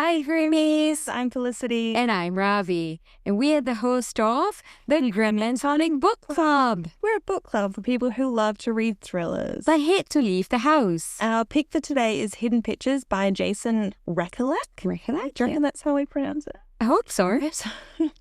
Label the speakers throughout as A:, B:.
A: Hi, Grimmies. I'm Felicity.
B: And I'm Ravi. And we are the host of the Grim Tonic Book Club.
A: We're a book club for people who love to read thrillers
B: But hate to leave the house.
A: Our pick for today is Hidden Pictures by Jason Rekulak.
B: Rekulak?
A: Do you reckon that's how we pronounce it?
B: I hope so.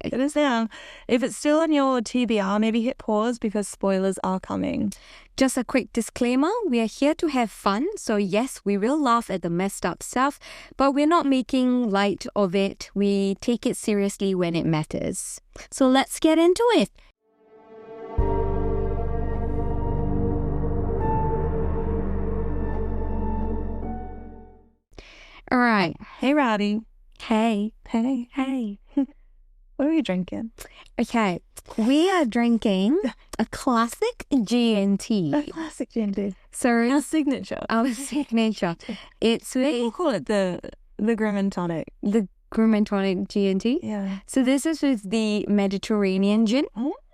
A: It is now. If it's still on your TBR, maybe hit pause because spoilers are coming.
B: Just a quick disclaimer, we are here to have fun. So yes, we will laugh at the messed up stuff, but we're not making light of it. We take it seriously when it matters. So let's get into it. All right.
A: Hey, Rowdy.
B: Hey.
A: Hey. What are you drinking?
B: Okay, we are drinking a classic G&T.
A: A classic G&T.
B: So
A: Our signature.
B: our signature. It's
A: We'll call it the Grim Tonic.
B: the Grim Tonic G&T.
A: Yeah.
B: So this is with the Mediterranean gin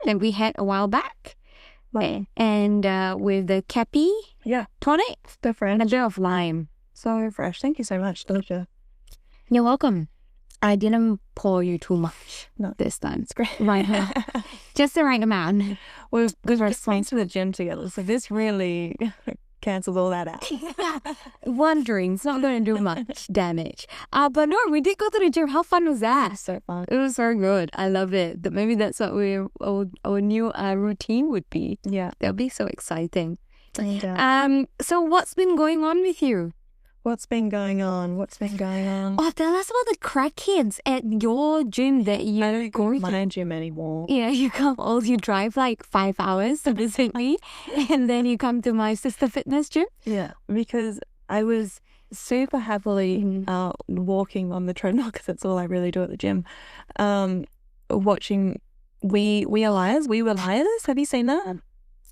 B: that we had a while back.
A: Like,
B: And with the Cappy
A: yeah.
B: tonic
A: The
B: and a
A: French.
B: bit of lime.
A: So fresh. Thank you so much. Delicious.
B: You're welcome. I didn't pour you too much
A: No.
B: this time.
A: It's great.
B: Right now. Just the right amount.
A: We've just went to the gym together, so this really cancels all that out.
B: One drink's not going to do much damage. But no, we did go to the gym. How fun was that?
A: So fun.
B: It was so good. I love it. Maybe that's what our new routine would be.
A: Yeah.
B: That'll be so exciting.
A: And,
B: So what's been going on with you?
A: what's been going on?
B: Oh, tell us about the crackheads at your gym that you
A: I don't
B: go
A: go
B: to.
A: to my gym anymore.
B: Yeah, you drive like 5 hours to visit me, and then you come to my sister fitness gym.
A: Yeah, because I was super happily walking on the treadmill because that's all I really do at the gym. Watching We Are Liars. We Were Liars. Have you seen that?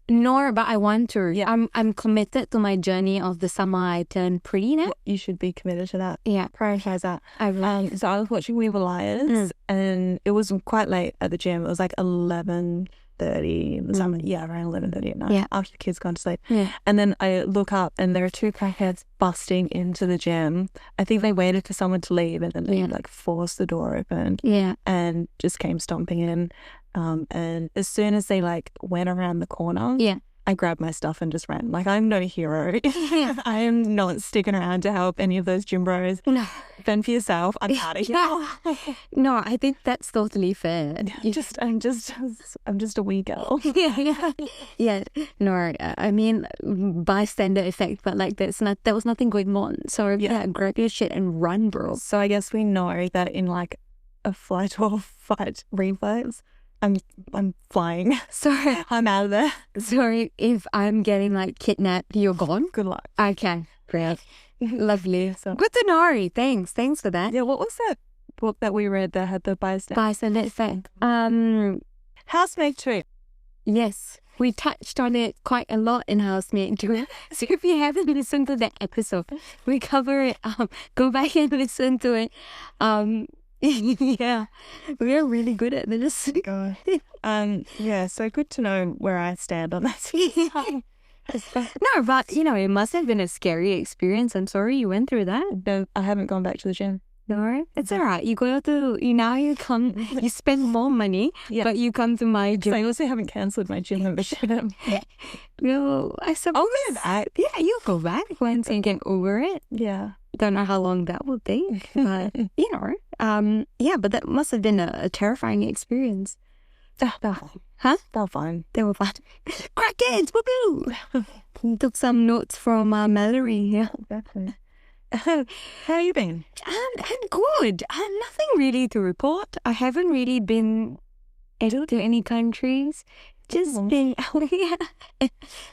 B: No, but I want to.
A: Yeah.
B: I'm committed to my journey of the summer I turned pretty now.
A: You should be committed to that.
B: Yeah,
A: Prioritize that.
B: I will.
A: So I was watching We Were Liars, and it was quite late at the gym. It was like 11:30. Around 11:30 at night.
B: Yeah.
A: After the kids gone to sleep.
B: Yeah.
A: And then I look up, and there are two crackheads busting into the gym. I think they waited for someone to leave, and then they like forced the door open
B: Yeah.
A: and just came stomping in. And as soon as they like went around the corner,
B: Yeah.
A: I grabbed my stuff and just ran. Like, I'm no hero. I am not sticking around to help any of those gym bros.
B: No.
A: Fend for yourself. I'm out of here.
B: No, I think that's totally fair.
A: I'm just a wee girl.
B: Yeah. No, I mean bystander effect, but like there was nothing going on. So yeah, grab your shit and run, bro.
A: So I guess we know that in like a flight or fight reflex, I'm flying.
B: Sorry,
A: I'm out of there.
B: sorry if I'm getting like kidnapped. You're gone.
A: Good luck.
B: Okay, great, lovely.
A: So-
B: Good to know. Thanks for that.
A: Yeah, what was that book that we read that had the bystander?
B: Bystander effect.
A: Housemate 2.
B: Yes, we touched on it quite a lot in Housemate 2. So if you haven't listened to that episode, we cover it. Go back and listen to it. Yeah, we are really good at this.
A: Yeah, so good to know where I stand on that.
B: No, but it must have been a scary experience. I'm sorry you went through that.
A: No, I haven't gone back to the gym.
B: No, it's all right. You spend more money, but you come to my gym.
A: I also haven't cancelled my gym membership.
B: No, I suppose.
A: I'll go back.
B: Yeah, you'll go back once you get over it.
A: Yeah.
B: Don't know how long that will take, but but that must have been a terrifying experience. Huh?
A: They're fine.
B: They were fun. Crackheads, woo-hoo! Took some notes from Mallory. Yeah,
A: Exactly. How you been?
B: I'm good. Nothing really to report. I haven't really been to any countries. Just been, I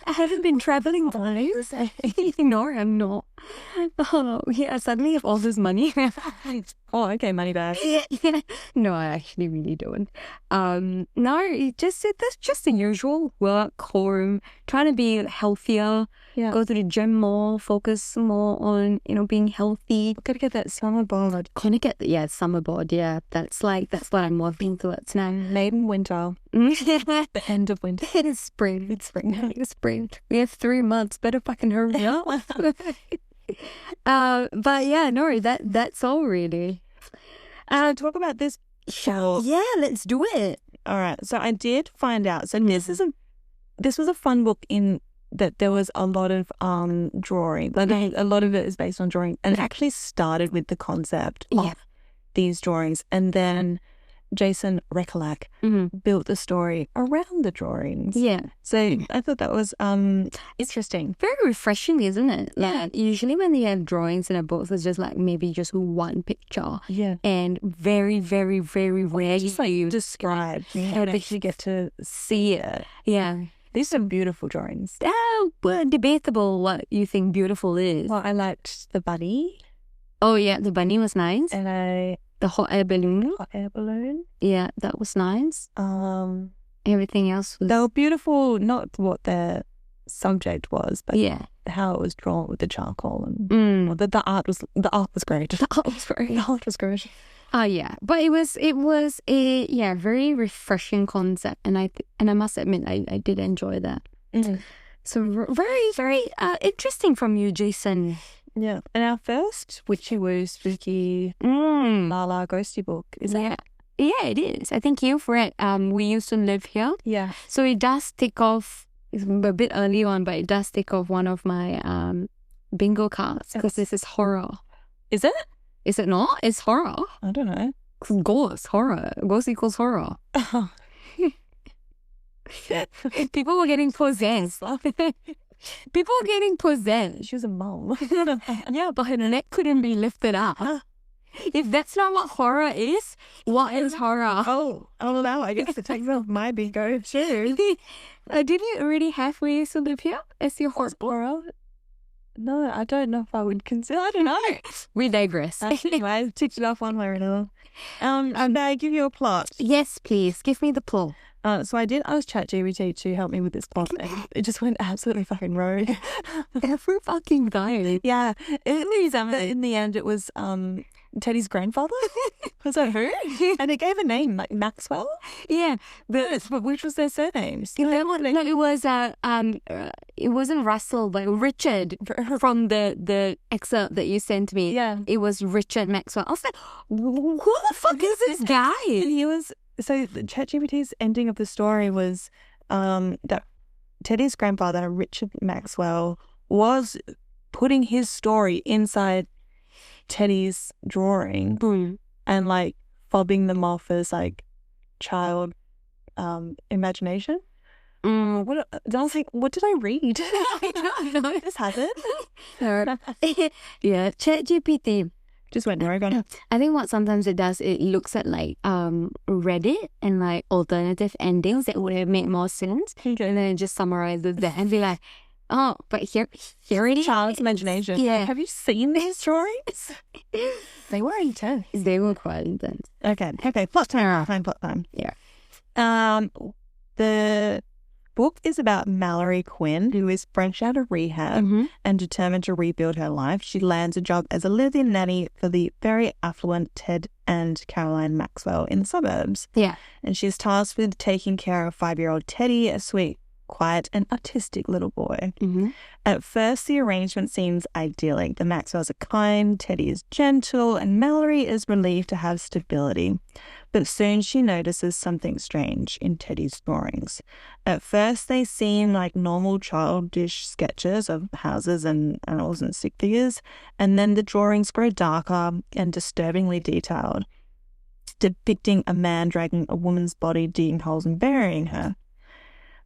B: haven't been traveling guys. No, I'm not. Oh, yeah, suddenly I have all this money.
A: Oh, okay, money bag.
B: No, I actually really don't. No, that's just the usual work, home, trying to be healthier, go to the gym more, focus more on, being healthy.
A: Gotta get that summer bod.
B: Gonna get summer bod, yeah. That's what I'm working towards now.
A: Maiden winter. The end of winter.
B: It is spring. It's spring. We have 3 months. Better fucking hurry up. But yeah, no, that's all really.
A: Talk about this show.
B: Yeah, let's do it.
A: All right. So I did find out. So this was a fun book in that there was a lot of drawing. Like a lot of it is based on drawing, and it actually started with the concept of these drawings, and then Jason Rekulak built the story around the drawings.
B: Yeah.
A: So I thought that was interesting.
B: Very refreshing, isn't it? Like usually when they have drawings in a book, it's just like maybe just one picture.
A: Yeah.
B: And very, very, very rarely
A: Just like you described. You actually get to see it.
B: Yeah.
A: These are beautiful drawings.
B: Well, debatable what you think beautiful is.
A: Well, I liked the bunny.
B: Oh yeah, the bunny was nice.
A: And
B: the hot air balloon.
A: Hot air balloon.
B: Yeah, that was nice. Everything else was...
A: They were beautiful, not what their subject was, but how it was drawn with the charcoal. And the art was great.
B: The art was great.
A: The art was great.
B: Yeah, but it was a very refreshing concept, and I must admit I did enjoy that. So very, very interesting from you, Jason.
A: Yeah, and our first witchy woo spooky la ghosty book is that?
B: Yeah, it is. I think here for it. We used to live here.
A: Yeah.
B: So it does tick off. It's a bit early on, but it does tick off one of my bingo cards because this is horror.
A: Is it?
B: Is it not? It's horror.
A: I don't know.
B: Ghost horror. Ghost equals horror.
A: Oh.
B: People were getting possessed. People were getting possessed.
A: She was a mom.
B: Yeah, but her neck couldn't be lifted up. If that's not what horror is, what is horror?
A: Oh no, I guess it takes off my bingo. Sure.
B: Did you already have where you used to live here as your horror?
A: No, I don't know if I would consider. I don't know.
B: We digress.
A: Anyway, I ticked it off one way or another. May I give you a plot?
B: Yes, please. Give me the plot.
A: So I did ask ChatGPT to help me with this plot, and it just went absolutely fucking rogue.
B: Every fucking time.
A: Yeah. In the end, it was Teddy's grandfather. Was that who? And it gave a name, like Maxwell.
B: Yeah.
A: But which was their surnames?
B: No, it was it wasn't Russell, but Richard from the excerpt that you sent me.
A: Yeah.
B: It was Richard Maxwell. I was like, who the fuck is this guy?
A: And he was... So ChatGPT's ending of the story was that Teddy's grandfather, Richard Maxwell, was putting his story inside Teddy's drawing and like fobbing them off as like child imagination. What did I read? I don't know. This has it.
B: Yeah, ChatGPT.
A: Just went rogue on it.
B: I think what sometimes it does, it looks at like Reddit and like alternative endings that would have made more sense, and then it just summarizes that and be like, oh, but here it is.
A: Child's imagination.
B: Yeah.
A: Have you seen these drawings? They were intense.
B: They were quite intense.
A: Okay. Plot time.
B: Yeah.
A: The book is about Mallory Quinn, who is fresh out of rehab and determined to rebuild her life. She lands a job as a live-in nanny for the very affluent Ted and Caroline Maxwell in the suburbs.
B: Yeah.
A: And she's tasked with taking care of 5-year-old Teddy, a sweet, quiet and artistic little boy. At first, the arrangement seems idyllic. The Maxwells are kind, Teddy is gentle, and Mallory is relieved to have stability. But soon she notices something strange in Teddy's drawings. At first, they seem like normal childish sketches of houses and animals and stick figures, and then the drawings grow darker and disturbingly detailed, depicting a man dragging a woman's body, digging holes and burying her.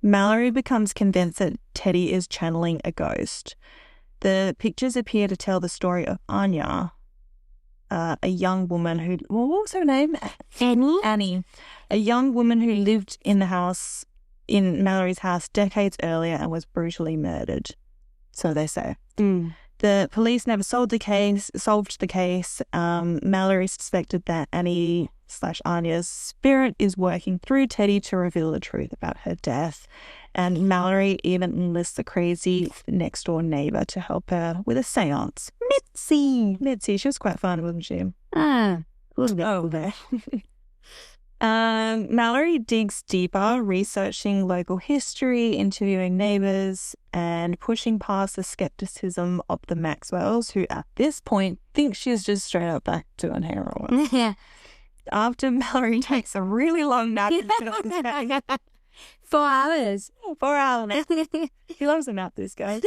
A: Mallory becomes convinced that Teddy is channeling a ghost. The pictures appear to tell the story of Anya, a young woman who... Well, what was her name? Annie. A young woman who lived in in Mallory's house decades earlier and was brutally murdered. So they say. The police never solved the case. Mallory suspected that Annie/Anya's spirit is working through Teddy to reveal the truth about her death. And Mallory even enlists a crazy next-door neighbour to help her with a seance. Mitzi. She was quite fun, wasn't she?
B: Who's over there?
A: Mallory digs deeper, researching local history, interviewing neighbours, and pushing past the skepticism of the Maxwells, who at this point think she's just straight up back to on heroin.
B: Yeah.
A: After Mallory takes a really long nap,
B: 4 hours.
A: 4 hours. He loves a nap, this guy.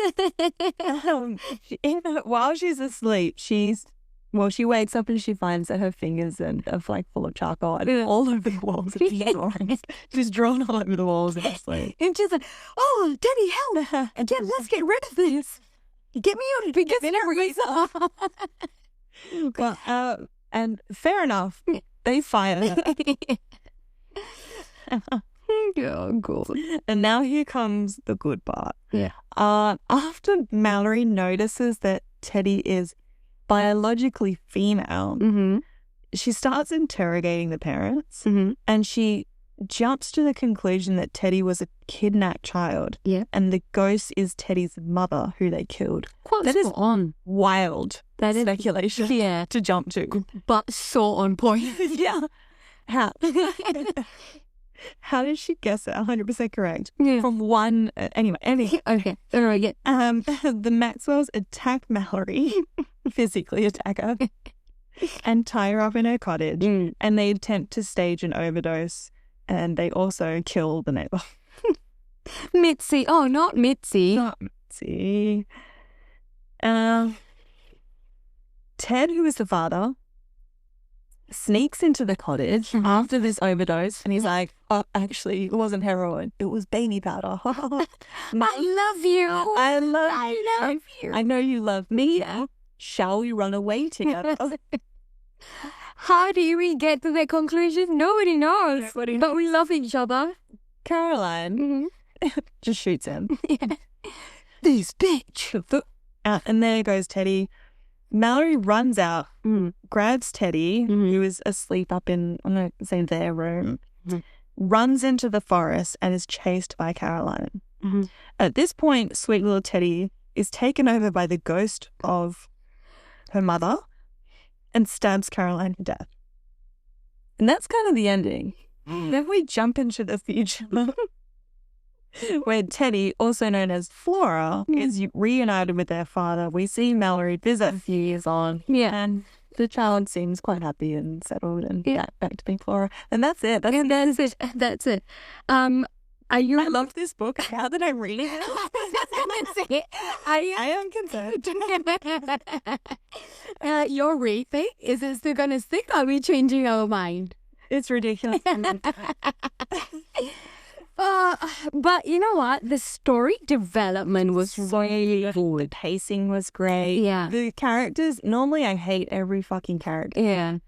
A: While she's asleep, she wakes up and she finds that her fingers are like full of charcoal and all over the walls. She's drawn all over the walls in her sleep.
B: And she's like, "Oh, Daddy, help! Let's get rid of this. Get me out of here. Get me
A: Well, and fair enough, they fire her.
B: Oh, God.
A: And now here comes the good part.
B: Yeah.
A: After Mallory notices that Teddy is biologically female, she starts interrogating the parents, and she jumps to the conclusion that Teddy was a kidnapped child, and the ghost is Teddy's mother, who they killed.
B: That is on
A: wild. That is speculation.
B: Yeah,
A: to jump to,
B: but so on point.
A: Yeah. How did she guess it 100% correct?
B: Yeah.
A: From one... Anyway.
B: Okay. All right, yeah.
A: The Maxwells attack Mallory, physically attack her, and tie her up in her cottage. And they attempt to stage an overdose, and they also kill the neighbor.
B: Mitzi. Oh, not Mitzi.
A: Not Mitzi. Ted, who is the father, sneaks into the cottage after this overdose, and he's like, "Oh, actually, it wasn't heroin. It was baby powder."
B: I love you.
A: I love you. I know you love me. Shall we run away together?
B: How do we get to that conclusion? Nobody knows. But we love each other.
A: Caroline just shoots him.
B: This bitch.
A: And there goes Teddy. Mallory runs out, grabs Teddy, who is asleep up in, I'm going to say their room, runs into the forest and is chased by Caroline. At this point, sweet little Teddy is taken over by the ghost of her mother and stabs Caroline to death. And that's kind of the ending. Then we jump into the future where Teddy, also known as Flora, is reunited with their father. We see Mallory visit a few years on. And the child seems quite happy and settled and back to being Flora. And that's it.
B: That's it. I
A: love this book. Now that I'm reading it, I am concerned.
B: Your rating, is it still going to stick? Or are we changing our mind?
A: It's ridiculous.
B: But you know what? The story development was really
A: good. The pacing was great.
B: Yeah.
A: The characters, normally I hate every fucking character.
B: Yeah.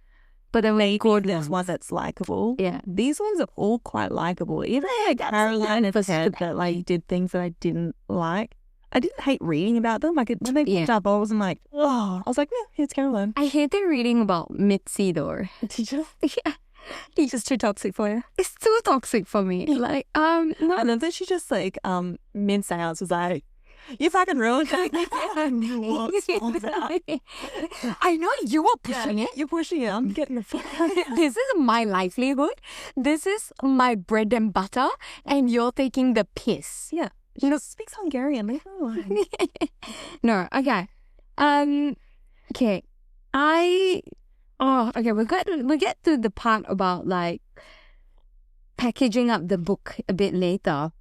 B: But then
A: there's one that's likable.
B: Yeah.
A: These ones are all quite likable. Even Caroline and Ted that like did things that I didn't like. I didn't hate reading about them. Like when they popped up, I wasn't like, oh. I was like, yeah, here's Caroline.
B: I hated reading about Mitzi though.
A: Did you?
B: Yeah.
A: He's just too toxic for you.
B: It's too toxic for me. Like,
A: no. And then she just like, mid-seance was like, you fucking ruined it.
B: I know you are pushing it.
A: You're pushing it. I'm getting the fuck.
B: This is my livelihood. This is my bread and butter. And you're taking the piss.
A: Yeah. She speaks Hungarian. Leave her alone.
B: No, okay. Okay. We'll get to the part about like packaging up the book a bit later.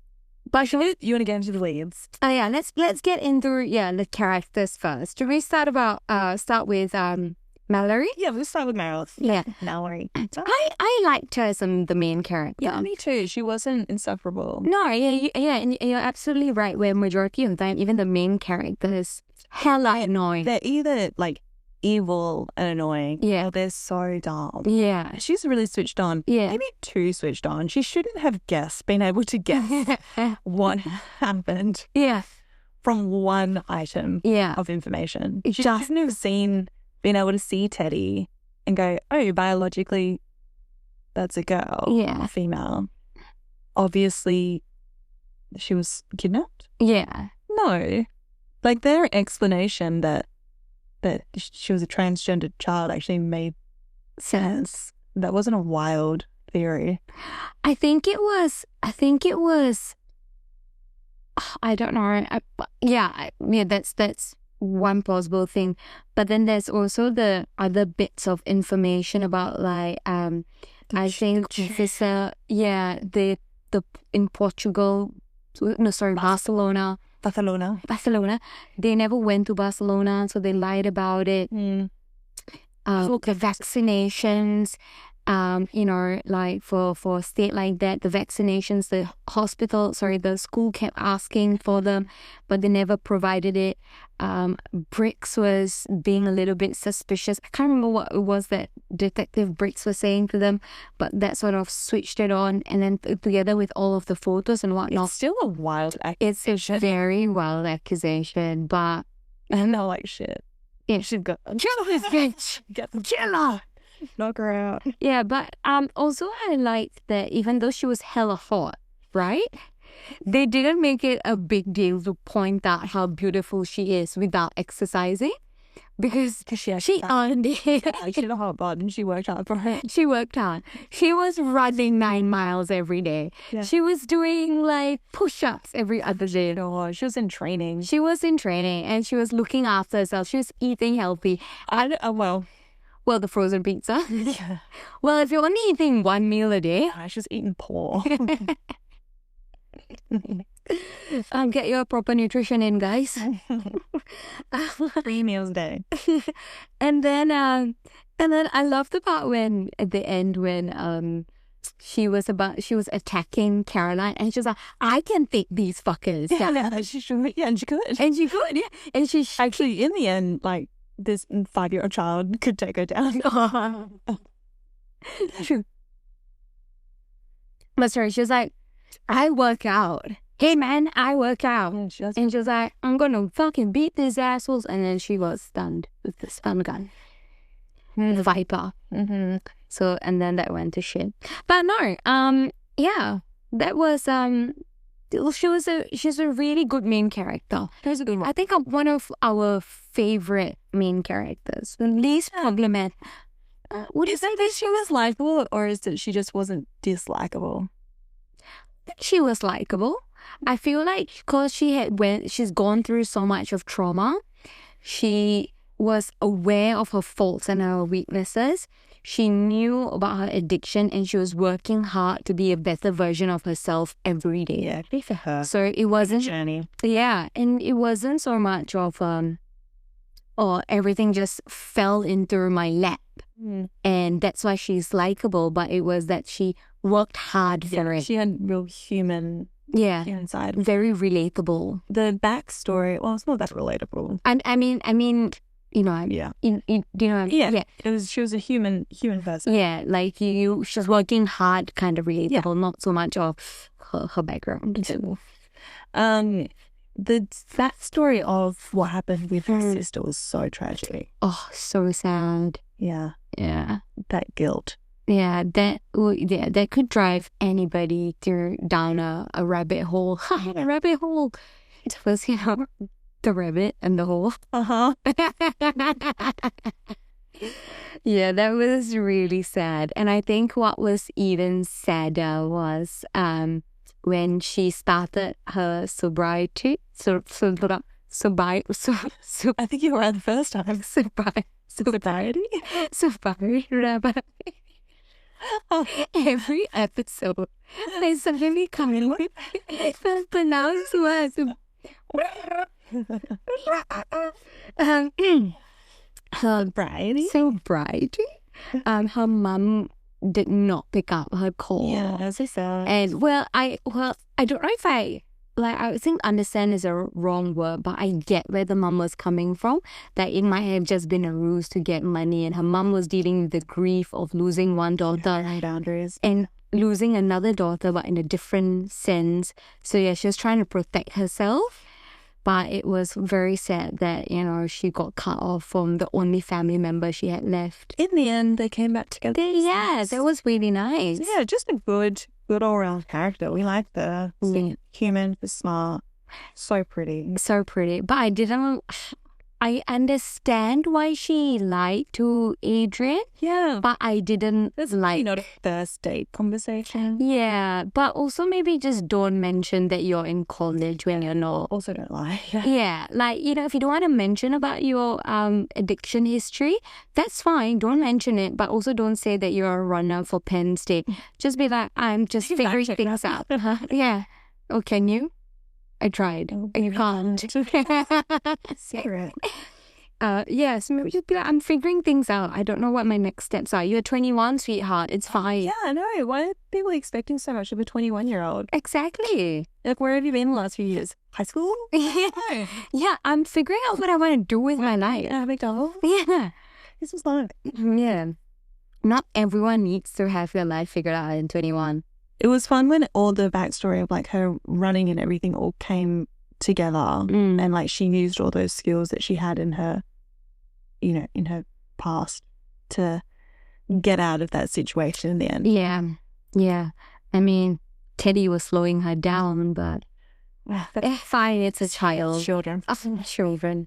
B: But
A: you want to get into the leads?
B: Yeah, let's get into the characters first. Should we start with Mallory?
A: Yeah, we'll start with Mallory.
B: Yeah,
A: Mallory.
B: I liked her as the main character.
A: Yeah, me too. She wasn't insufferable.
B: No, and you're absolutely right. Where majority of the time, even the main characters hella annoying.
A: They're either like evil and annoying. Yeah. Or they're so dumb.
B: Yeah.
A: She's really switched on.
B: Yeah.
A: Maybe too switched on. She shouldn't have been able to guess what happened.
B: Yeah.
A: From one item of information. She shouldn't have been able to see Teddy and go, oh, biologically, that's a girl.
B: Yeah.
A: A female. Obviously, she was kidnapped.
B: Yeah.
A: No. Like their explanation that she was a transgendered child actually made sense. That wasn't a wild theory?
B: I think it was, I don't know. That's one plausible thing. But then there's also the other bits of information about like, I think Professor, the in Portugal, no, sorry, Barcelona. They never went to Barcelona, so they lied about it. The vaccinations, like for a state like that, the vaccinations, the school kept asking for them, but they never provided it. Briggs was being a little bit suspicious. I can't remember what it was that Detective Briggs was saying to them, but that sort of switched it on, and then together with all of the photos and whatnot.
A: It's still a wild accusation.
B: It's a very wild accusation, but
A: and they're like, shit.
B: It
A: should go.
B: Kill this bitch! Kill her!
A: Knock her out.
B: Yeah, but also I liked that even though she was hella hot, right? They didn't make it a big deal to point out how beautiful she is without exercising. Because she earned it.
A: She had a hot butt and she worked hard for her.
B: She worked hard. She was running 9 miles every day. Yeah. She was doing like push-ups every other day.
A: Oh, she was in training.
B: She was in training and she was looking after herself. She was eating healthy. Well, the frozen pizza.
A: Yeah.
B: Well, if you're only eating one meal a day.
A: She was eating poor.
B: Get your proper nutrition in, guys.
A: 3 meals a day.
B: And then I love the part when at the end when she was attacking Caroline and she was like, I can take these fuckers.
A: And she could.
B: And she could, yeah. And she
A: actually in the end, like, this 5-year-old child could take her down.
B: True. But sorry, she was like, I work out. Hey man, I work out. And she was like, I'm gonna fucking beat these assholes. And then she was stunned with the stun gun. The Viper.
A: Mm-hmm.
B: So, and then that went to shit. But no, that was, she's a really good main character.
A: She's a good one.
B: I think one of our favorite main characters. The least problematic.
A: Is it that she was likable or is it she just wasn't dislikable?
B: She was likable. I feel like because she's gone through so much of trauma, she was aware of her faults and her weaknesses. She knew about her addiction and she was working hard to be a better version of herself every day.
A: Yeah, good for her.
B: So it wasn't
A: journey.
B: Yeah, and it wasn't so much of everything just fell into my lap. And that's why she's likable, but it was that she worked hard for it.
A: She had real human side.
B: Very relatable.
A: The backstory, well, it's not that relatable.
B: And I mean, you know,
A: she was a human person.
B: Yeah, like she's working hard, kind of relatable, not so much of her background.
A: The backstory of what happened with her sister was so tragic.
B: Oh, so sad.
A: Yeah. That guilt.
B: Yeah, that could drive anybody down a rabbit hole. A rabbit hole. It was, the rabbit and the hole. Yeah, that was really sad. And I think what was even sadder was when she started her sobriety. I
A: think you were right the first time. Sobriety.
B: Every episode, they suddenly come in with pronounced words. Sobriety. Her mum did not pick up her call.
A: Yeah, that's so sad.
B: And I don't know if I think understand is a wrong word, but I get where the mum was coming from. That it might have just been a ruse to get money, and her mum was dealing with the grief of losing one daughter and losing another daughter, but in a different sense. So yeah, she was trying to protect herself. But it was very sad that, she got cut off from the only family member she had left.
A: In the end, they came back together.
B: Yeah, that was really nice.
A: Yeah, just a good all-around character. We liked her. Human, smart, so pretty.
B: So pretty. But I understand why she lied to Adrian.
A: Yeah.
B: But I didn't like...
A: Not a first date conversation.
B: Yeah, but also maybe just don't mention that you're in college when you're not.
A: Also don't lie.
B: Yeah, like, if you don't want to mention about your addiction history, that's fine. Don't mention it, but also don't say that you're a runner for Penn State. Just be like, I'm just figuring things out. Yeah. Oh, can you? I tried. You can't.
A: Secret.
B: Yes, maybe just be like, I'm figuring things out. I don't know what my next steps are. You're 21, sweetheart. It's fine.
A: Yeah, I know. Why are people expecting so much of a 21-year-old?
B: Exactly.
A: Like, where have you been the last few years? High school?
B: Yeah, I'm figuring out what I want to do with my life.
A: McDonald's?
B: Yeah.
A: This was fun.
B: Yeah. Not everyone needs to have their life figured out in 21.
A: It was fun when all the backstory of like her running and everything all came together and like she used all those skills that she had in her, in her past to get out of that situation in the end.
B: Yeah. Yeah. I mean, Teddy was slowing her down, but fine, it's a child.
A: Children.
B: Children.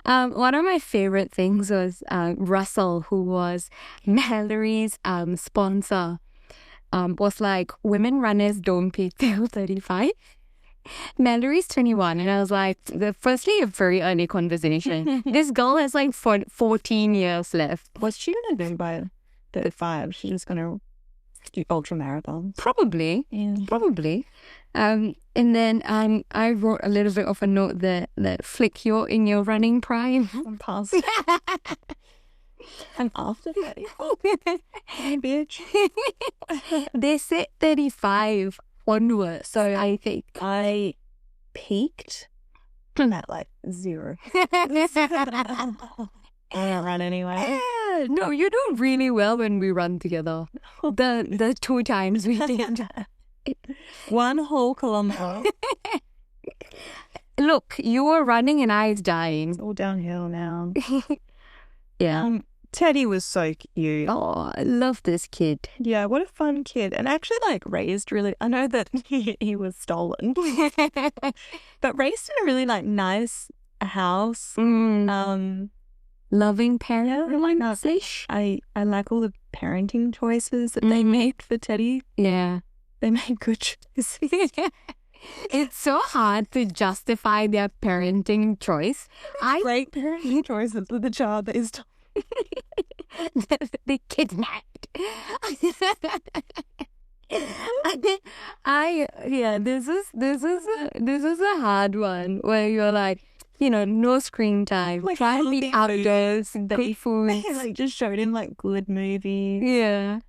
B: One of my favorite things was Russell, who was Mallory's sponsor. Was like, women runners don't pay till 35. Mallory's 21, and I was like, firstly, a very early conversation. This girl has like 14 years left.
A: What's she gonna do by 35? She's just gonna do ultra marathons.
B: Probably. And then I wrote a little bit of a note that Flick, you're in your running prime.
A: I'm past. I'm after 30. Hey, bitch.
B: They said 35 onwards, so I think
A: I peaked at like 0. I don't run anyway.
B: No, you do really well when we run together. The 2 times we did.
A: 1 whole kilometer.
B: Look, you were running and I was dying.
A: It's all downhill now.
B: Yeah.
A: Teddy was so cute.
B: Oh, I love this kid.
A: Yeah, what a fun kid. And actually like raised really, I know that he was stolen, but raised in a really like nice house.
B: Loving parent.
A: Yeah, like I like all the parenting choices that they made for Teddy.
B: Yeah.
A: They made good choices.
B: It's so hard to justify their parenting choice.
A: Great parenting choices with the child that is
B: they kidnapped. This is a hard one where you're like, no screen time.
A: Like,
B: try and be outdoors, good food.
A: Like just showed him like good movies.
B: Yeah.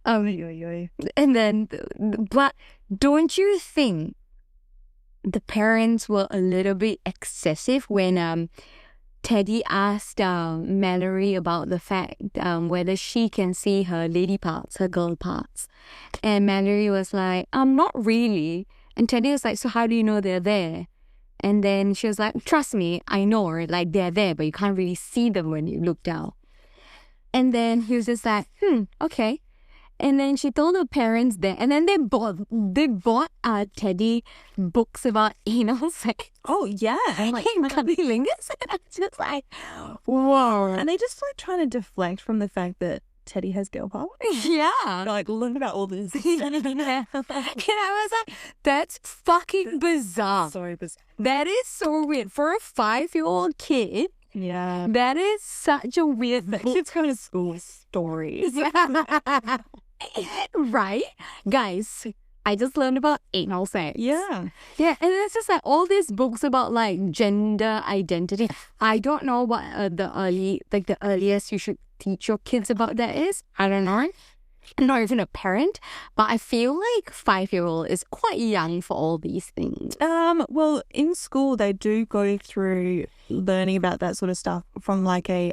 B: And then, but don't you think the parents were a little bit excessive when Teddy asked Mallory about the fact whether she can see her lady parts, her girl parts. And Mallory was like, not really. And Teddy was like, so how do you know they're there? And then she was like, trust me, I know, like they're there, but you can't really see them when you look down. And then he was just like, okay. And then she told her parents that, and then they bought Teddy books about anal sex.
A: Oh yeah,
B: like cunnilingus, and I was just like, whoa.
A: And they just like trying to deflect from the fact that Teddy has girl power.
B: Yeah,
A: like learn about all this.
B: And I was like, that's fucking bizarre.
A: So bizarre.
B: That is so weird for a 5-year-old kid.
A: Yeah,
B: that is such a weird thing.
A: Kids go to school with stories.
B: Right? Guys, I just learned about anal sex.
A: Yeah.
B: Yeah, and it's just like all these books about like gender identity. I don't know what the earliest you should teach your kids about that is. I don't know. I'm not even a parent, but I feel like 5-year-old is quite young for all these things.
A: Well, in school they do go through learning about that sort of stuff from like a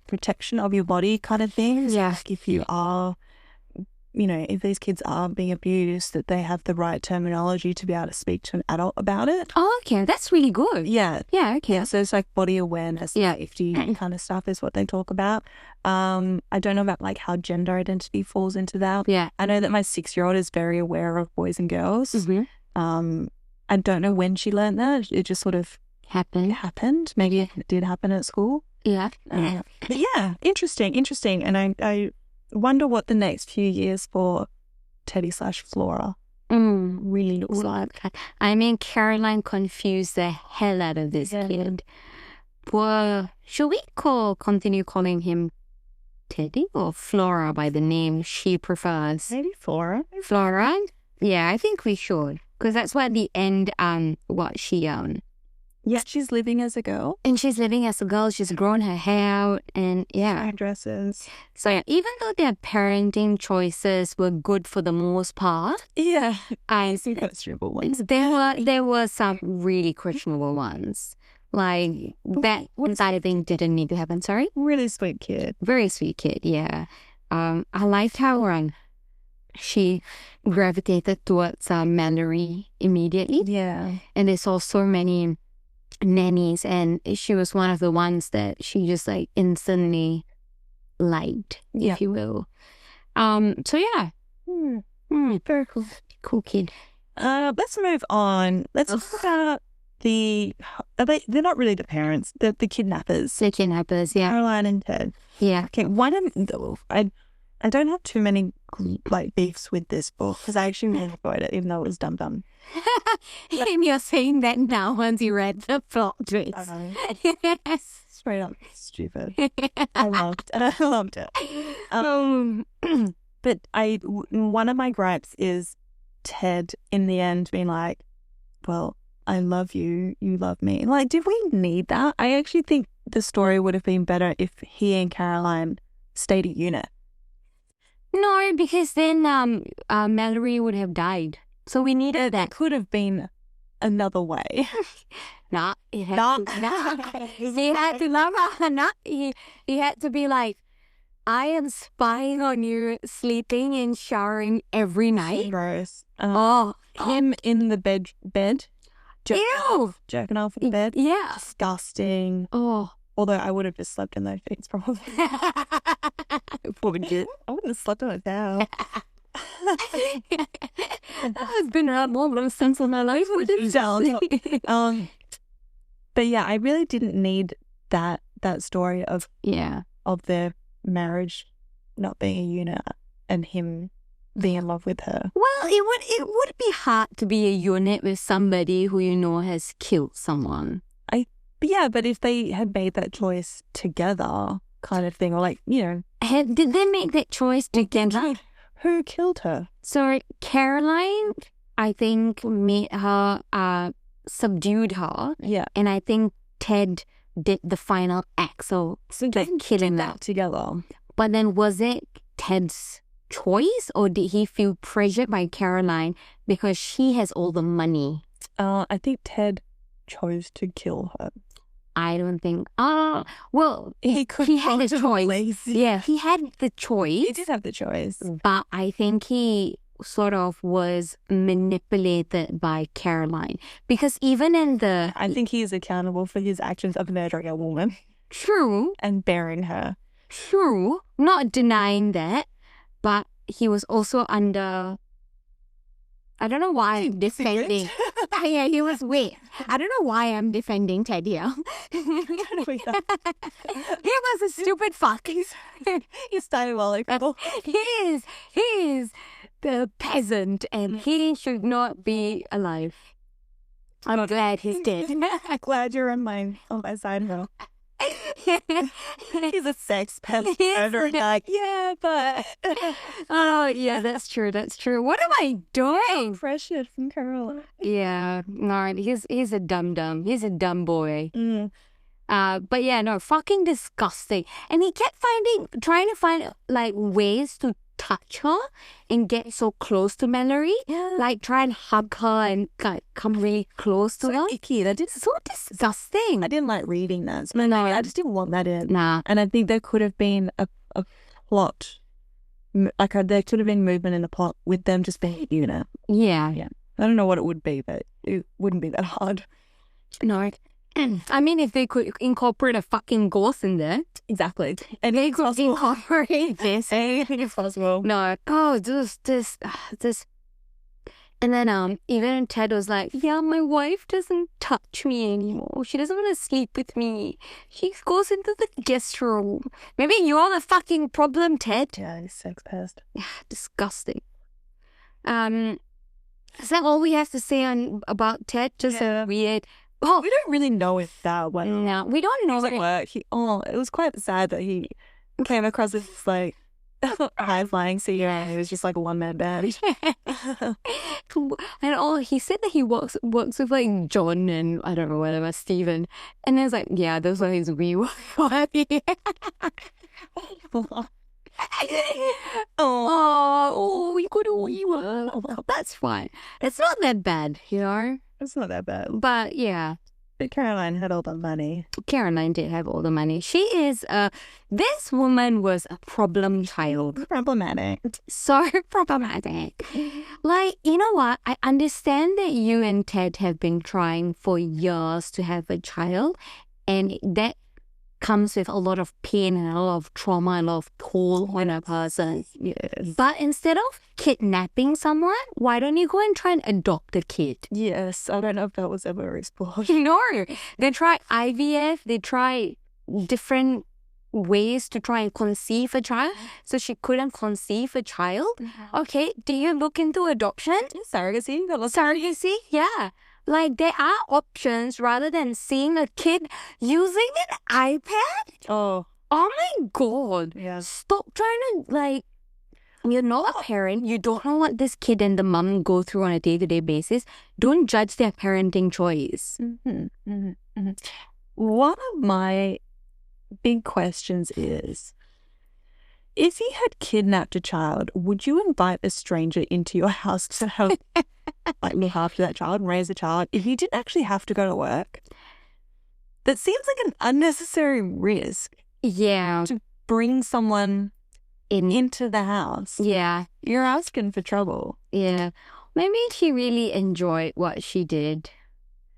A: protection of your body kind of thing.
B: Yeah.
A: Like if you are, if these kids are being abused, that they have the right terminology to be able to speak to an adult about it.
B: Oh, okay, that's really good.
A: Yeah.
B: Yeah, okay.
A: Yeah, so it's like body awareness, safety kind of stuff is what they talk about. I don't know about like how gender identity falls into that.
B: Yeah.
A: I know that my 6-year-old is very aware of boys and girls.
B: Mm-hmm.
A: I don't know when she learned that. It just sort of
B: happened.
A: Maybe it did happen at school.
B: Yeah.
A: But yeah, interesting. And I wonder what the next few years for Teddy/Flora really looks like.
B: I mean, Caroline confused the hell out of this kid. Well, should we continue calling him Teddy or Flora by the name she prefers?
A: Maybe Flora.
B: Flora? Yeah, I think we should. Because that's what the end, what she,
A: Yeah, she's living as a girl.
B: And she's living as a girl. She's grown her hair out and
A: Dresses.
B: So yeah, even though their parenting choices were good for the most part.
A: Yeah. I see questionable ones.
B: There were some really questionable ones. Like that side of thing didn't need to happen. Sorry?
A: Really sweet kid.
B: Very sweet kid, yeah. I liked how she gravitated towards Mallory immediately.
A: Yeah.
B: And they saw so many nannies, and she was one of the ones that she just like instantly liked, if you will. So yeah.
A: Very cool.
B: Cool kid.
A: Let's move on. Let's talk about they're not really the parents, the kidnappers.
B: The kidnappers, yeah.
A: Caroline and Ted.
B: Yeah.
A: Okay, I don't have too many like beefs with this book because I actually really enjoyed it, even though it was dumb.
B: And you're saying that now once you read the plot twist.
A: Yes. Straight up stupid. I loved it. But one of my gripes is Ted in the end being like, well, I love you, you love me. Like, did we need that? I actually think the story would have been better if he and Caroline stayed a unit.
B: No, because then Mallory would have died. So we needed that.
A: Could have been another way.
B: Nah, he had to love her. Nah, he had to be like, I am spying on you, sleeping and showering every night.
A: Gross.
B: Him
A: in the bed. Jerking off in bed.
B: Yeah.
A: Disgusting.
B: Oh.
A: Although I would have just slept in those sheets probably. I wouldn't have slept on a towel.
B: It's been around more than since in my life.
A: But yeah, I really didn't need that story of their marriage not being a unit and him being in love with her.
B: Well, it would be hard to be a unit with somebody who you know has killed someone.
A: But if they had made that choice together, kind of thing, or like,
B: did they make that choice together?
A: Who killed her?
B: So Caroline, I think, made her, subdued her.
A: Yeah.
B: And I think Ted did the final act, so
A: they
B: killing
A: that together.
B: But then was it Ted's choice, or did he feel pressured by Caroline because she has all the money?
A: I think Ted chose to kill her.
B: I don't think. Well, he had a choice.
A: Lazy.
B: Yeah, he had the choice.
A: He did have the choice.
B: But I think he sort of was manipulated by Caroline. Because even in the...
A: I think he is accountable for his actions of murdering a woman.
B: True.
A: And burying her.
B: True. Not denying that. But he was also under... I don't know why I'm defending. Yeah, he was weird. I don't know why I'm defending Teddy. He was a stupid fuck.
A: He's diabolical.
B: He is the peasant, and he should not be alive. I'm glad he's dead.
A: I'm glad you're on my side now. He's a sex pest. Like, yeah, but
B: oh yeah, that's true. What am I doing?
A: Pressured from Caroline.
B: Yeah, no, he's a dumb. He's a dumb boy. But yeah, no, fucking disgusting. And he kept trying to find like ways to touch her and get so close to Mallory.
A: Yeah.
B: Like try and hug her and come really close to her.
A: Icky. That is
B: so disgusting.
A: I didn't like reading that.
B: No,
A: I just didn't want that in.
B: Nah.
A: And I think there could have been a plot. Like there could have been movement in the plot with them just being a unit.
B: Yeah.
A: I don't know what it would be, but it wouldn't be that hard.
B: No. I mean, if they could incorporate a fucking ghost in there.
A: Exactly.
B: And they could incorporate this.
A: Anything is possible.
B: No. Oh, this. And then even Ted was like, yeah, my wife doesn't touch me anymore. She doesn't want to sleep with me. She goes into the guest room. Maybe you're the fucking problem, Ted.
A: Yeah, he's sex pest.
B: Disgusting. Is that all we have to say about Ted? Just weird.
A: Oh, we don't really know if that went.
B: No, we don't know.
A: It worked. It was quite sad that he came across as like high flying CEO. He was just like a one man band.
B: And he said that he works with like John and I don't know whatever Steven. And I was like, yeah, those are his wee happy. Oh, we could wee. That's fine. It's not that bad, you know.
A: It's not that bad.
B: But yeah.
A: But Caroline had all the money.
B: Caroline did have all the money. She is, this woman was a problem child.
A: Problematic.
B: So problematic. Like, you know what? I understand that you and Ted have been trying for years to have a child. And that comes with a lot of pain and a lot of trauma and a lot of toll on a person.
A: Yes.
B: But instead of kidnapping someone, why don't you go and try and adopt a kid?
A: Yes. I don't know if that was ever explored.
B: No. They try IVF. They try different ways to try and conceive a child. So she couldn't conceive a child. Okay. Do you look into adoption?
A: Surrogacy.
B: Surrogacy? Yeah. Like, there are options rather than seeing a kid using an iPad.
A: Oh
B: my God.
A: Yeah.
B: Stop trying to, like, you're not a parent. You don't know what this kid and the mom go through on a day-to-day basis. Don't judge their parenting choice.
A: One of my big questions is, if you had kidnapped a child, would you invite a stranger into your house to help like look after that child and raise a child if you didn't actually have to go to work? That seems like an unnecessary risk.
B: Yeah.
A: To bring someone into the house.
B: Yeah.
A: You're asking for trouble.
B: Yeah. Maybe she really enjoyed what she did.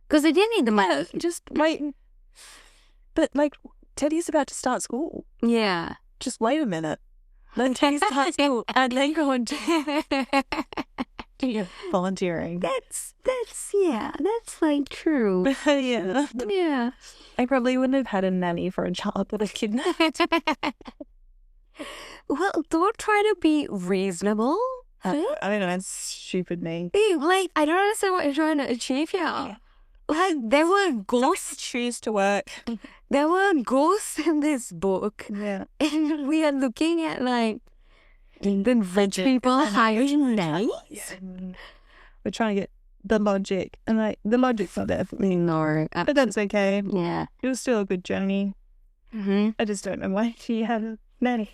B: Because they didn't need the money.
A: Just wait. But like, Teddy's about to start school.
B: Yeah.
A: Just wait a minute. Then Teddy starts school and then go and do volunteering.
B: That's like true.
A: Yeah.
B: Yeah.
A: I probably wouldn't have had a nanny for a child that I kidnapped.
B: Well, don't try to be reasonable.
A: I don't know, that's stupid me.
B: Like, I don't understand what you're trying to achieve here. Like, there were ghosts.
A: Choose to work.
B: There were ghosts in this book.
A: Yeah.
B: And we are looking at, like, the rich people hiring nannies.
A: Yeah. We're trying to get the logic. And, like, the logic's not there for me.
B: No.
A: But that's okay.
B: Yeah.
A: It was still a good journey. I just don't know why she had a nanny,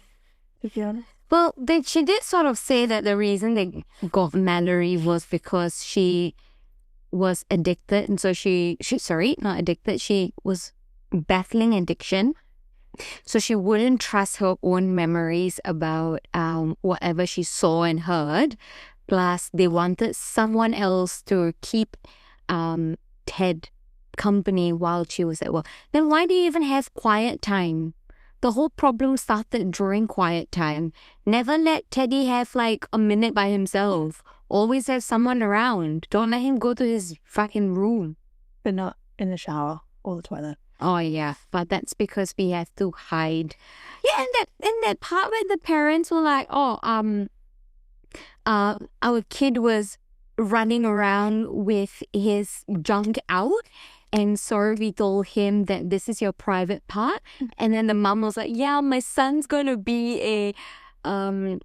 A: to be honest.
B: Well, she did sort of say that the reason they got Mallory was because she was addicted. And so she was battling addiction. So she wouldn't trust her own memories about whatever she saw and heard. Plus, they wanted someone else to keep Ted company while she was at work. Then why do you even have quiet time? The whole problem started during quiet time. Never let Teddy have like a minute by himself. Always have someone around. Don't let him go to his fucking room.
A: But not in the shower or the toilet.
B: Oh yeah, but that's because we have to hide. Yeah, and that part where the parents were like, our kid was running around with his junk out. And so we told him that this is your private part. And then the mom was like, yeah, my son's going to be a, what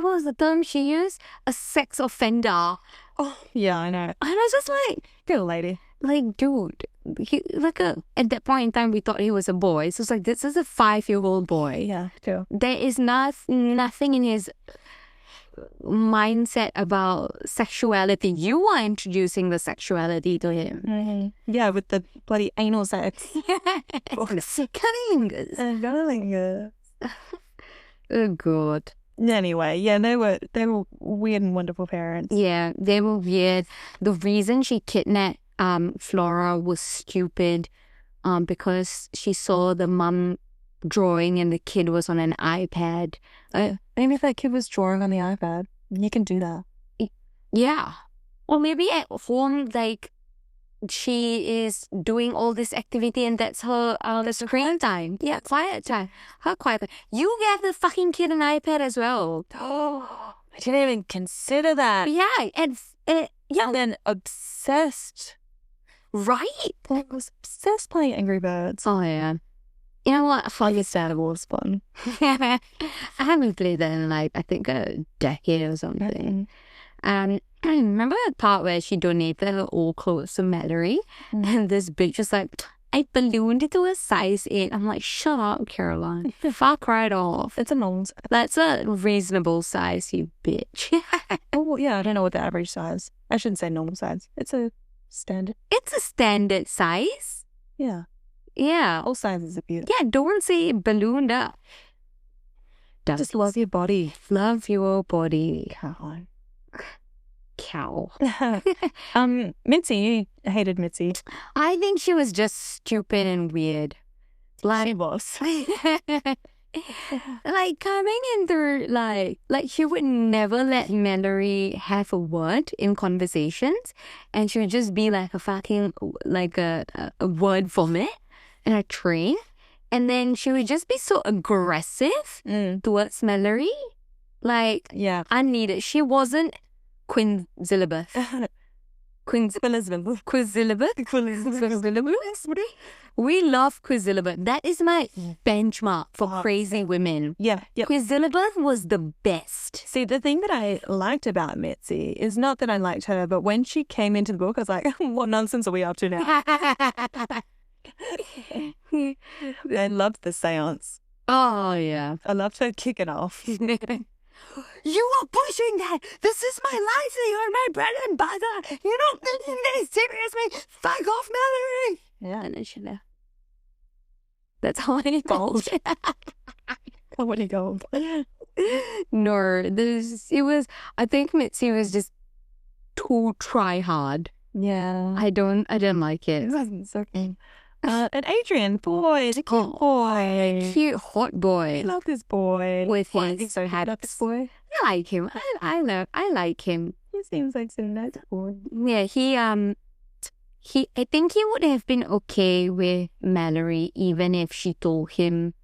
B: was the term she used? A sex offender.
A: Oh, yeah, I know.
B: And I was just like,
A: good lady.
B: Like, dude, at that point in time, we thought he was a boy. So it's like, this is a 5-year-old boy.
A: Yeah, true.
B: There is nothing in his mindset about sexuality. You are introducing the sexuality to him.
A: Mm-hmm. Yeah, with the bloody anal sex.
B: Cunnilingus. Oh God.
A: Anyway, yeah, they were weird and wonderful parents.
B: Yeah, they were weird. The reason she kidnapped Flora was stupid, because she saw the mom drawing and the kid was on an iPad.
A: Maybe if that kid was drawing on the iPad, you can do that.
B: Yeah. Or maybe at home, like, she is doing all this activity and that's her screen time. Yeah, quiet time. Her quiet time. You gave the fucking kid an iPad as well.
A: Oh, I didn't even consider that.
B: Yeah, and
A: And then obsessed.
B: right?
A: I was obsessed playing Angry Birds.
B: Oh, yeah. You know what?
A: Understandable was fun.
B: I haven't played that in, like, I think a decade or something. I remember the part where she donated her old clothes to Mallory, and this bitch was like, I ballooned it to a size 8. I'm like, shut up, Caroline. Fuck right off.
A: It's a normal size.
B: That's a reasonable size, you bitch.
A: Oh, yeah, I don't know what the average size. I shouldn't say normal size. It's a standard.
B: It's a standard size.
A: Yeah.
B: Yeah.
A: All sizes are beautiful.
B: Yeah, don't say ballooned up.
A: Just love your body.
B: Love your body.
A: Caroline.
B: Cow.
A: Mitzi, you hated Mitzi.
B: I think she was just stupid and weird. Like,
A: She was.
B: like coming in through like she would never let Mallory have a word in conversations, and she would just be like a fucking like a word vomit and a train, and then she would just be so aggressive towards Mallory, like unneeded. She wasn't Queen Elizabeth. We love Queen Elizabeth. That is my benchmark for crazy women.
A: Yeah.
B: Queen Elizabeth was the best.
A: See, the thing that I liked about Mitzi is not that I liked her, but when she came into the book, I was like, what nonsense are we up to now? I loved the seance.
B: Oh, yeah.
A: I loved her kicking off.
B: You are pushing that. This is my livelihood, my bread and butter. You don't think this seriously? Fuck off, Mallory.
A: Yeah.
B: And then she left. That's how it goes.
A: Comedy gold.
B: No, I think Mitzi was just too try hard.
A: Yeah.
B: I don't like it.
A: It wasn't so keen. And Adrian, boy, the cute boy.
B: Cute hot boy.
A: I love this boy.
B: With
A: his
B: so
A: love this boy.
B: I like him. I like him.
A: He seems like some nice boy.
B: Yeah, I think he would have been okay with Mallory even if she told him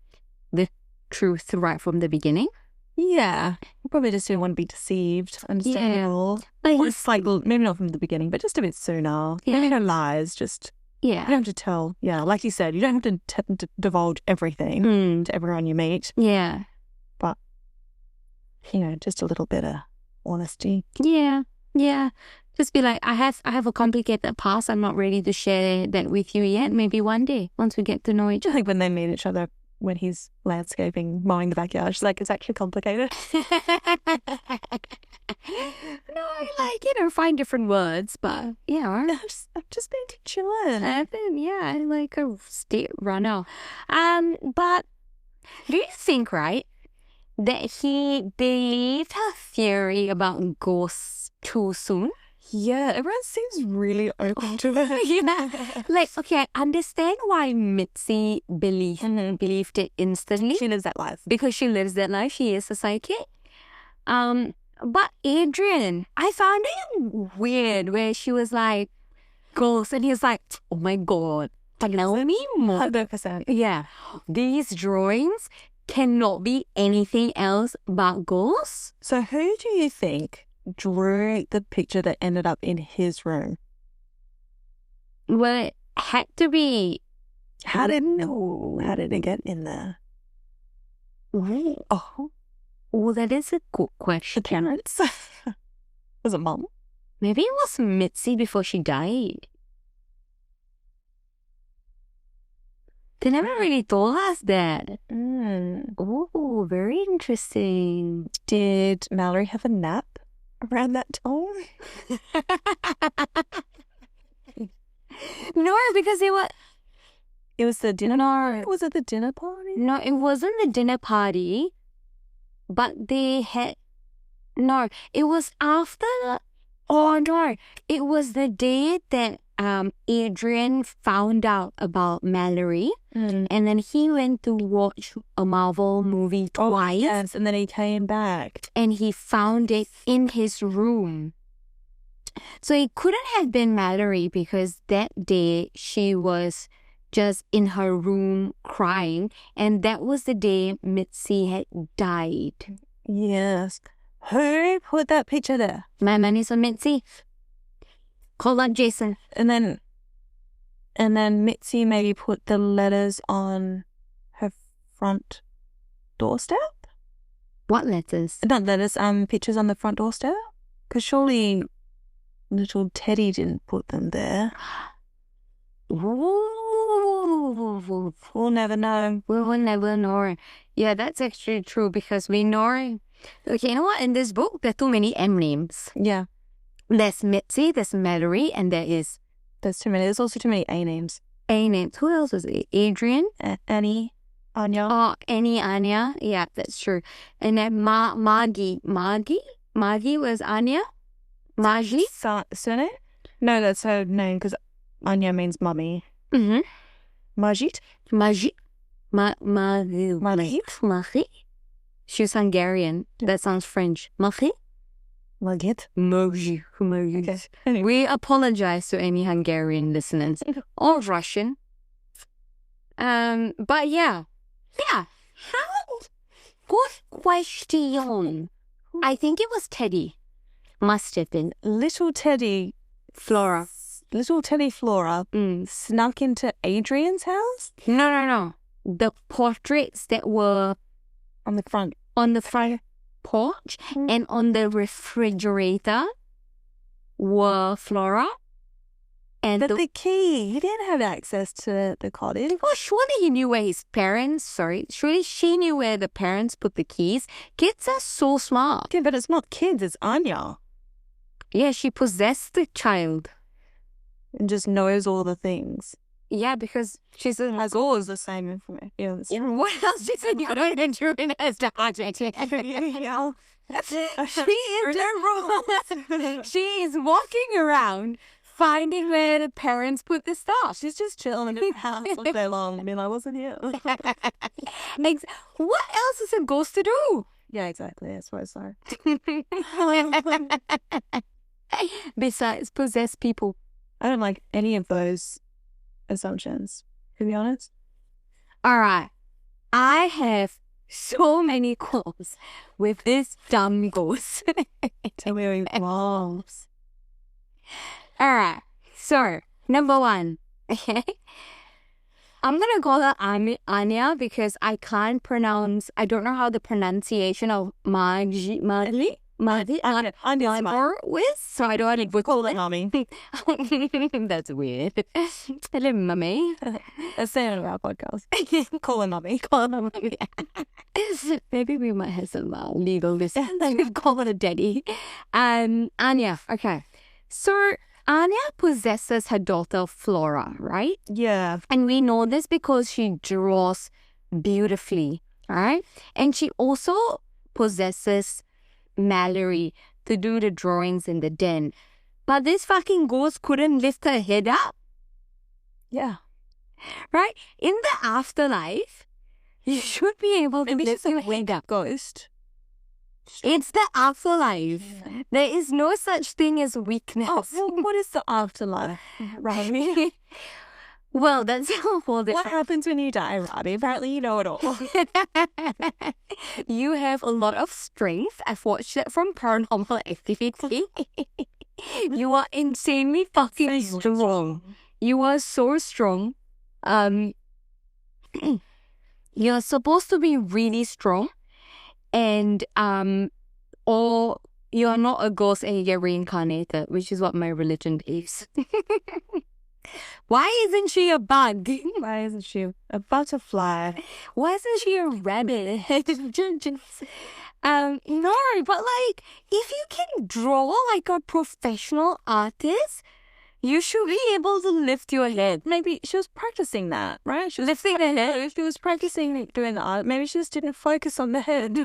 B: the truth right from the beginning.
A: Yeah. He probably just didn't want to be deceived. Understandable. Yeah. Or it's like, maybe not from the beginning, but just a bit sooner. Yeah. Maybe no lies, just...
B: Yeah.
A: You don't have to tell. Yeah, like you said, you don't have to divulge everything to everyone you meet.
B: Yeah.
A: But, just a little bit of honesty.
B: Yeah. Yeah. Just be like, I have a complicated past. I'm not ready to share that with you yet. Maybe one day, once we get to know each other.
A: I think when they meet each other, when he's landscaping, mowing the backyard, she's like, it's actually complicated.
B: No, I like, find different words, but yeah.
A: I've just been chilling.
B: I like a state runner. But do you think, right, that he believed her theory about ghosts too soon?
A: Yeah, everyone seems really open to it.
B: Yeah. Like, okay, I understand why Mitzi believed it instantly.
A: She lives that life.
B: Because she lives that life. She is a psychic. But Adrian, I found it weird where she was like, ghosts, and he was like, oh my God, tell me more.
A: 100%.
B: Yeah. These drawings cannot be anything else but ghosts.
A: So who do you think drew the picture that ended up in his room?
B: Well, it had to be...
A: How did it get in there?
B: Oh, that is a good question.
A: The parents? Was it mom?
B: Maybe it was Mitzi before she died. They never really told us that. Oh, very interesting.
A: Did Mallory have a nap around that time?
B: No, because it was
A: the dinner.
B: No.
A: Was it the dinner party?
B: No, it wasn't the dinner party. But they had... No, it was after... Oh, no. It was the day that Adrian found out about Mallory. And then he went to watch a Marvel movie twice.
A: Yes, and then he came back.
B: And he found it in his room. So it couldn't have been Mallory because that day she was just in her room crying, and that was the day Mitzi had died.
A: Yes. Who put that picture there?
B: My money's on Mitzi. Call up Jason.
A: And then Mitzi maybe put the letters on her front doorstep?
B: What letters?
A: Not letters, pictures on the front doorstep? Because surely little Teddy didn't put them there.
B: Ooh.
A: We'll never know.
B: We will never know. Yeah, that's actually true because we know. Okay, you know what? In this book, there are too many M names.
A: Yeah.
B: There's Mitzi, there's Mallory, and there's
A: too many. There's also too many A names.
B: A names. Who else was it? Adrian?
A: Annie. Anya.
B: Oh, Annie, Anya. Yeah, that's true. And then Maggie. Maggie was Anya? Maggie?
A: Surname? No, that's her name because Anya means mummy.
B: Mm-hmm.
A: Majit?
B: Magie.
A: Magie?
B: She's Hungarian. That sounds French. Magie?
A: Magit?
B: Magie.
A: Okay. Anyway.
B: We apologize to any Hungarian listeners or Russian. But yeah. How? Good question. I think it was Teddy. Must have been.
A: Little Teddy Flora snuck into Adrian's house?
B: No. The portraits that were
A: on the front
B: porch and on the refrigerator were Flora. And
A: but the key, he didn't have access to the cottage.
B: Well, surely he knew where surely she knew where the parents put the keys. Kids are so smart.
A: Yeah, but it's not kids, it's Anya.
B: Yeah, she possessed the child.
A: And just knows all the things.
B: Yeah, because she
A: has all the same information. Yeah,
B: what else she said? You don't even do it as the object. She is walking around finding where the parents put the stuff.
A: She's just chilling in the house all day long. I mean, I wasn't here.
B: What else is a ghost to do?
A: Yeah, exactly. That's what I saw.
B: Besides possess people.
A: I don't like any of those assumptions, to be honest.
B: All right. I have so many calls with this dumb ghost.
A: Tell me what involves.
B: All right. So, number one. Okay. I'm going to call her Anya because I don't know how the pronunciation of Maggie Anya with, so I don't want to call it
A: Mommy.
B: That's weird. Hello, Mummy.
A: Let's say it on our podcast. Call her Mommy.
B: Maybe we might have some legal listen. Call her a daddy. Anya. Okay. So Anya possesses her daughter Flora, right?
A: Yeah.
B: And we know this because she draws beautifully, right? And she also possesses Mallory to do the drawings in the den. But this fucking ghost couldn't lift her head up.
A: Yeah.
B: Right? In the afterlife, you should be able to lift your head up.
A: Ghost.
B: It's the afterlife. Yeah. There is no such thing as weakness.
A: Oh, well, what is the afterlife, Ravi?
B: Well, that's a whole different...
A: What happens when you die, Ravi? Apparently you know it all.
B: You have a lot of strength. I've watched it from Paranormal Activity. You are insanely fucking strong. You are so strong. You're supposed to be really strong. And or you're not a ghost and you get reincarnated, which is what my religion is. Why isn't she a bug?
A: Why isn't she a butterfly?
B: Why isn't she a rabbit? No, but like, if you can draw like a professional artist, you should be able to lift your head.
A: Maybe she was practicing that, right? She was
B: lifting the head.
A: She was practicing doing the art. Maybe she just didn't focus on the head.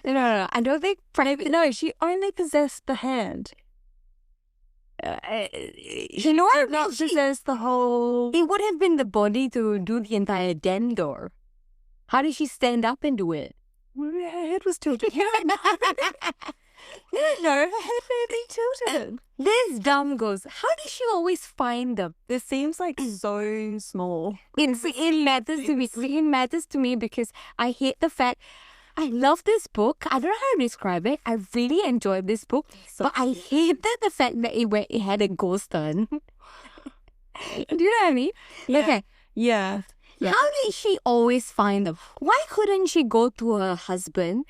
B: No. I don't think...
A: No, she only possessed the hand.
B: You know what?
A: Not possess the whole...
B: It would have been the body to do the entire den door. How did she stand up and do it?
A: Her head was tilted.
B: No,
A: Her head may be tilted.
B: this dumb goes, how does she always find them?
A: This seems like so small.
B: It matters to me. It matters to me because I hate the fact. I love this book. I don't know how to describe it. I really enjoyed this book, but I hated the fact that it had a ghost turn. Do you know what I mean?
A: Yeah.
B: Okay.
A: Yeah.
B: How did she always find them? Why couldn't she go to her husband,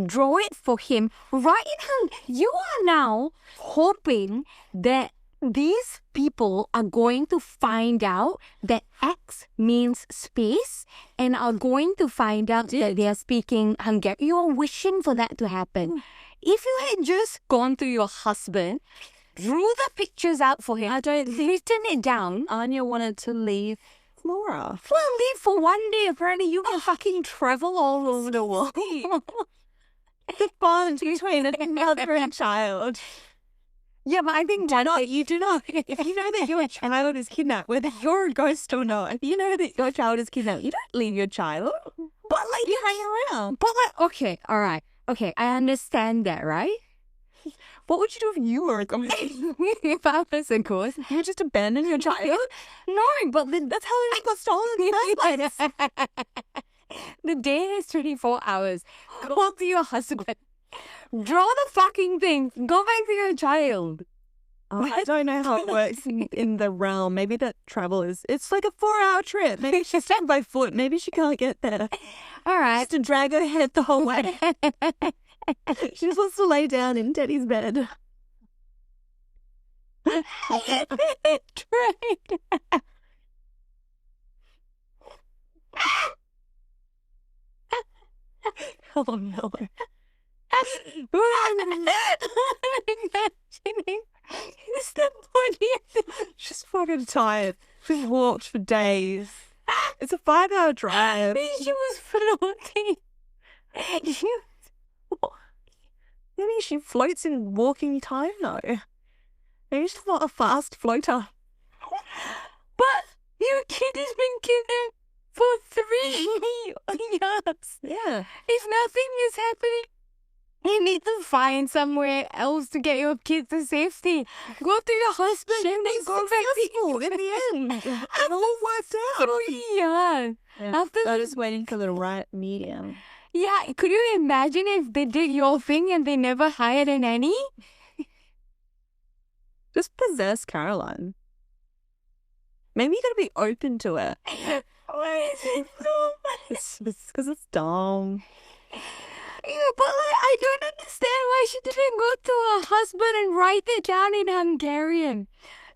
B: draw it for him, write in her? You are now hoping that these people are going to find out that X means space and are going to find out that they are speaking Hungarian. You are wishing for that to happen. If you had just gone to your husband, drew the pictures out for him, written it down.
A: Anya wanted to leave Flora.
B: Well, leave for one day. Apparently, you can fucking travel all over the world.
A: The bond between a mother and child.
B: Yeah, but I think
A: You do not. If you know that your child is kidnapped, whether you're a ghost or not, if you know that your child is kidnapped, you don't leave your child.
B: But like,
A: You hang around.
B: but like, okay, all right, okay, I understand that, right?
A: What would you do if you were a ghost?
B: If I was a ghost,
A: You would just abandon your child?
B: no, but
A: That's how it got stolen in the first place.
B: the day is 24 hours. Go to your husband. Draw the fucking thing. Go back to your child.
A: I don't know how it works in the realm. Maybe that travel it's like a 4-hour trip. Maybe she's stuck by foot. Maybe she can't get there.
B: All right.
A: Just to drag her head the whole way. She just wants to lay down in Teddy's bed. Oh no.
B: It's the funniest.
A: She's fucking tired. She's walked for days. It's a 5-hour drive.
B: She was floating.
A: Maybe she floats in walking time though. Maybe she's not a fast floater.
B: But your kid has been kidnapped for 3 years.
A: Yeah.
B: If nothing is happening, you need to find somewhere else to get your kid to safety. Go to your husband and then go back to
A: in the end. It all worked out.
B: 3 years. After
A: I'm just waiting for the right medium.
B: Yeah, could you imagine if they did your thing and they never hired a nanny?
A: Just possess Caroline. Maybe you gotta be open to it.
B: Why is it so
A: It's because it's dumb.
B: Yeah, but like, I don't understand why she didn't go to her husband and write it down in Hungarian.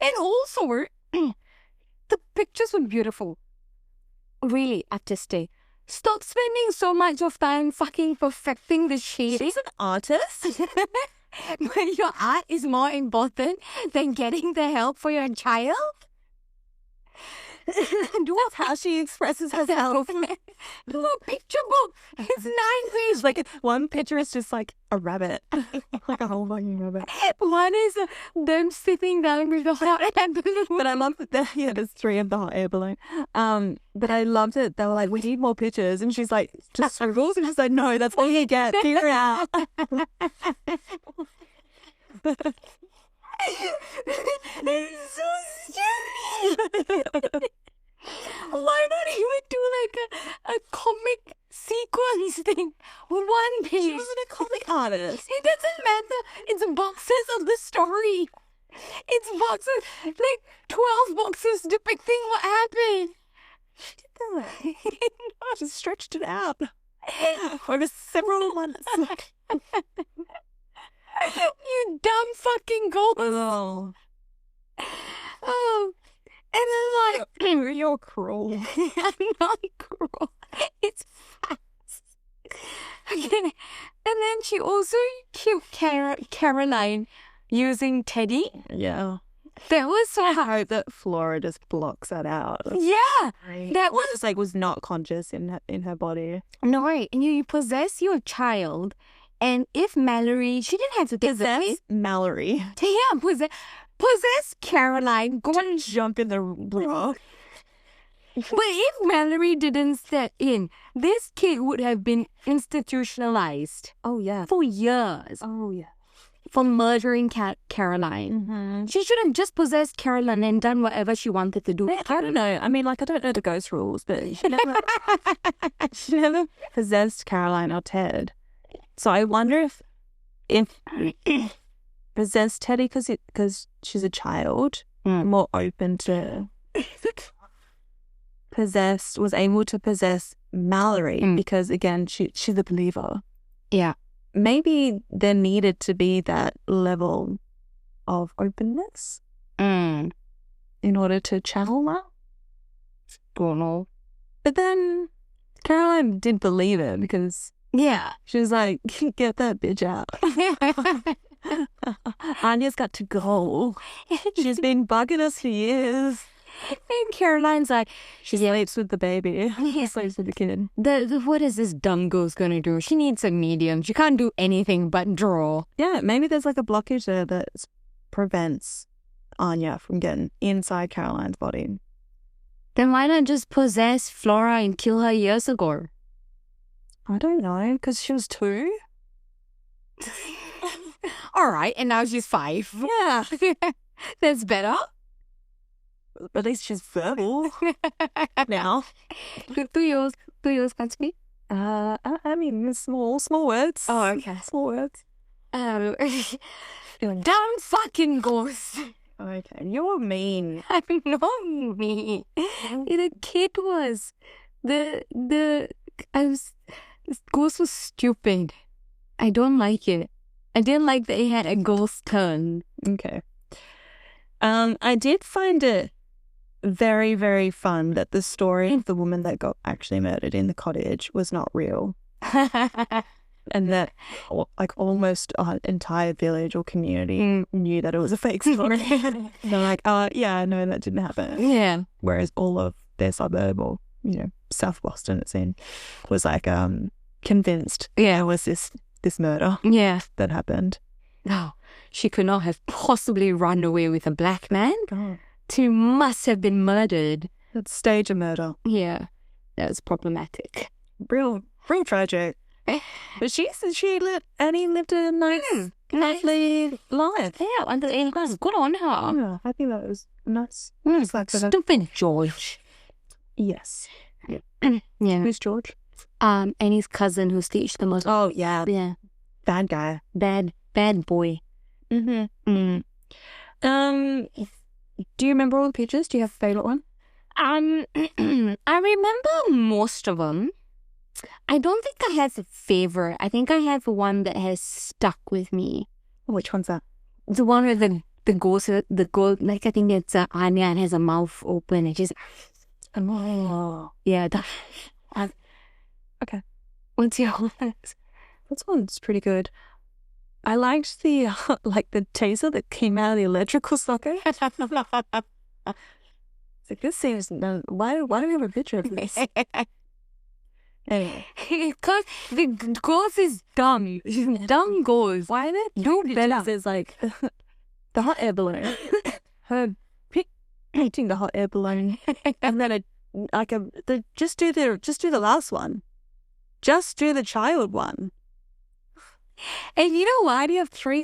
B: And also, the pictures were beautiful. Really artistic. Stop spending so much of time fucking perfecting the shading.
A: She's an artist.
B: When your art is more important than getting the help for your child?
A: That's how she expresses herself.
B: Look, picture book. It's 9 pages.
A: It's like one picture is just like a rabbit. Like a whole fucking rabbit.
B: One is them sitting down with the hot air balloon.
A: But I loved that. Yeah, there's 3 of the hot air balloon. But I loved it. They were like, we need more pictures. And she's like, just circles. And she's like, no, that's all you get. Figure it out.
B: It's so stupid. Why not even do like a comic sequence thing with one page?
A: She wasn't a comic artist.
B: It doesn't matter. It's boxes of the story. It's boxes, like 12 boxes depicting what happened.
A: She did that. Just stretched it out over several months.
B: You dumb fucking gold.
A: Oh.
B: Oh. And then like,
A: You're cruel.
B: I'm not cruel. It's facts. Okay. And then she also killed Caroline using Teddy.
A: Yeah.
B: That was so
A: I hope that Flora just blocks that out.
B: Yeah. That was
A: Just like was not conscious in her body.
B: no. And you possess your child, and if Mallory, she didn't have to take the
A: Possess Mallory.
B: yeah, possess Caroline. Go and
A: Jump in the rock.
B: But if Mallory didn't step in, this kid would have been institutionalized
A: Oh yeah.
B: for years.
A: Oh yeah.
B: for murdering Caroline.
A: Mm-hmm.
B: She should have just possessed Caroline and done whatever she wanted to do.
A: I don't know. I mean, like, I don't know the ghost rules, but she never possessed Caroline or Ted. So I wonder if possessed Teddy because she's a child, more open to was able to possess Mallory because, again, she's a believer.
B: Yeah.
A: Maybe there needed to be that level of openness in order to channel that.
B: Don't know.
A: But then Caroline did believe it because she was like, get that bitch out. Anya's got to go. She's been bugging us for years.
B: And Caroline's like,
A: she sleeps with the baby. She sleeps with the kid.
B: What is this dumb girl's gonna do? She needs a medium. She can't do anything but draw.
A: Yeah, maybe there's like a blockage there that prevents Anya from getting inside Caroline's body.
B: Then why not just possess Flora and kill her years ago?
A: I don't know, because she was 2.
B: All right, and now she's 5.
A: Yeah.
B: That's better.
A: At least she's verbal now.
B: 2 years can't speak?
A: I mean, small words.
B: Oh, okay.
A: Small words.
B: Damn fucking ghost.
A: Okay, you're mean.
B: I'm not mean. The kid was. This ghost was stupid. I don't like it. I didn't like that it had a ghost turn.
A: Okay. I did find it very, very fun that the story of the woman that got actually murdered in the cottage was not real. And that like almost an entire village or community knew that it was a fake story. They're like, yeah, no, that didn't happen.
B: Yeah.
A: Whereas all of their suburb or, South Boston, it seemed, was like convinced there was this murder that happened.
B: No, she could not have possibly run away with a black man.
A: Oh.
B: She must have been murdered.
A: Let's stage a murder.
B: Yeah, that was problematic.
A: Real tragic. But Annie lived a nice, lovely life.
B: Yeah, under the age class. Good on her.
A: Yeah, I think that was nice.
B: Stupid George.
A: Yes.
B: Yeah.
A: Who's George?
B: Annie's cousin who staged the most.
A: Oh, yeah.
B: Yeah.
A: Bad guy.
B: Bad boy.
A: Mm-hmm. Do you remember all the pictures? Do you have a favourite one?
B: I remember most of them. I don't think I have a favourite. I think I have one that has stuck with me.
A: Which one's that?
B: The one where the ghost, like I think it's Anya and has a mouth open and she's...
A: Oh.
B: Yeah.
A: Okay.
B: What's your one?
A: That one's pretty good. I liked the the taser that came out of the electrical socket. It's like, this seems... Why do we have a picture of this? Anyway.
B: Because the ghost is dumb. Dumb ghost.
A: Why are there
B: do better?
A: There's like the hot air balloon. Her painting the hot air balloon. And then just do the last one. Just do the child one. And you know why do you have 3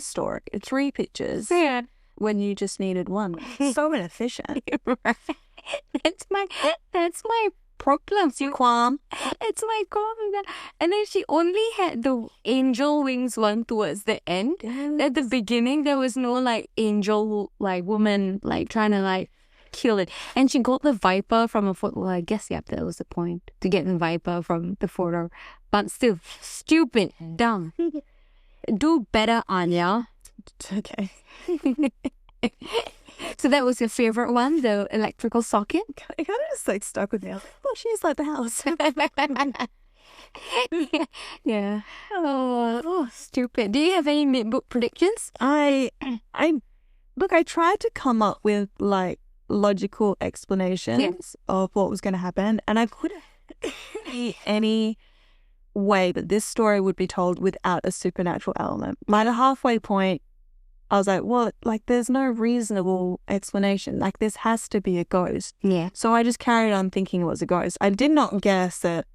A: pictures?
B: Yeah.
A: When you just needed one. So inefficient.
B: That's my problem.
A: Qualm.
B: It's my qualm. And then she only had the angel wings one towards the end.
A: Yes.
B: At the beginning, there was no angel woman trying to kill it. And she got the viper from a photo. Well, I guess that was the point, to get the viper from the photo. But still, stupid, dumb. Do better, Anya.
A: Okay.
B: So that was your favorite one, the electrical socket?
A: It kind of just stuck with me. I was like, oh, she's like the house.
B: Yeah. Oh, stupid. Do you have any mid-book predictions?
A: I tried to come up with logical explanations of what was going to happen, and I couldn't see any way that this story would be told without a supernatural element. By the halfway point, I was like, well, there's no reasonable explanation. This has to be a ghost.
B: Yeah.
A: So I just carried on thinking it was a ghost. I did not guess that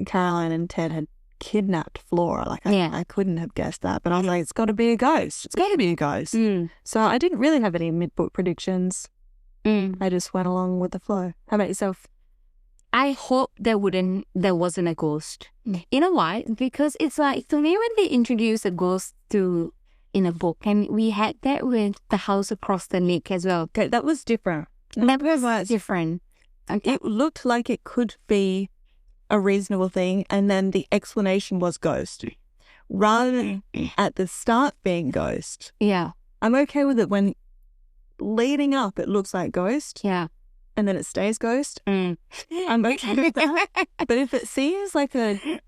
A: Caroline and Ted had kidnapped Flora. Like, I couldn't have guessed that. But I was like, it's got to be a ghost. It's got to be a ghost. So I didn't really have any mid-book predictions. I just went along with the flow. How about yourself?
B: I hope there wasn't a ghost. You know why? Because it's like, to me, when they introduce a ghost in a book, and we had that with The House Across the Lake as well.
A: Okay, that was different.
B: That was different. Okay.
A: It looked like it could be a reasonable thing, and then the explanation was ghost. Rather than at the start being ghost.
B: Yeah.
A: I'm okay with it when leading up it looks like ghost.
B: Yeah.
A: And then it stays ghost. I'm okay with that. But if it seems like a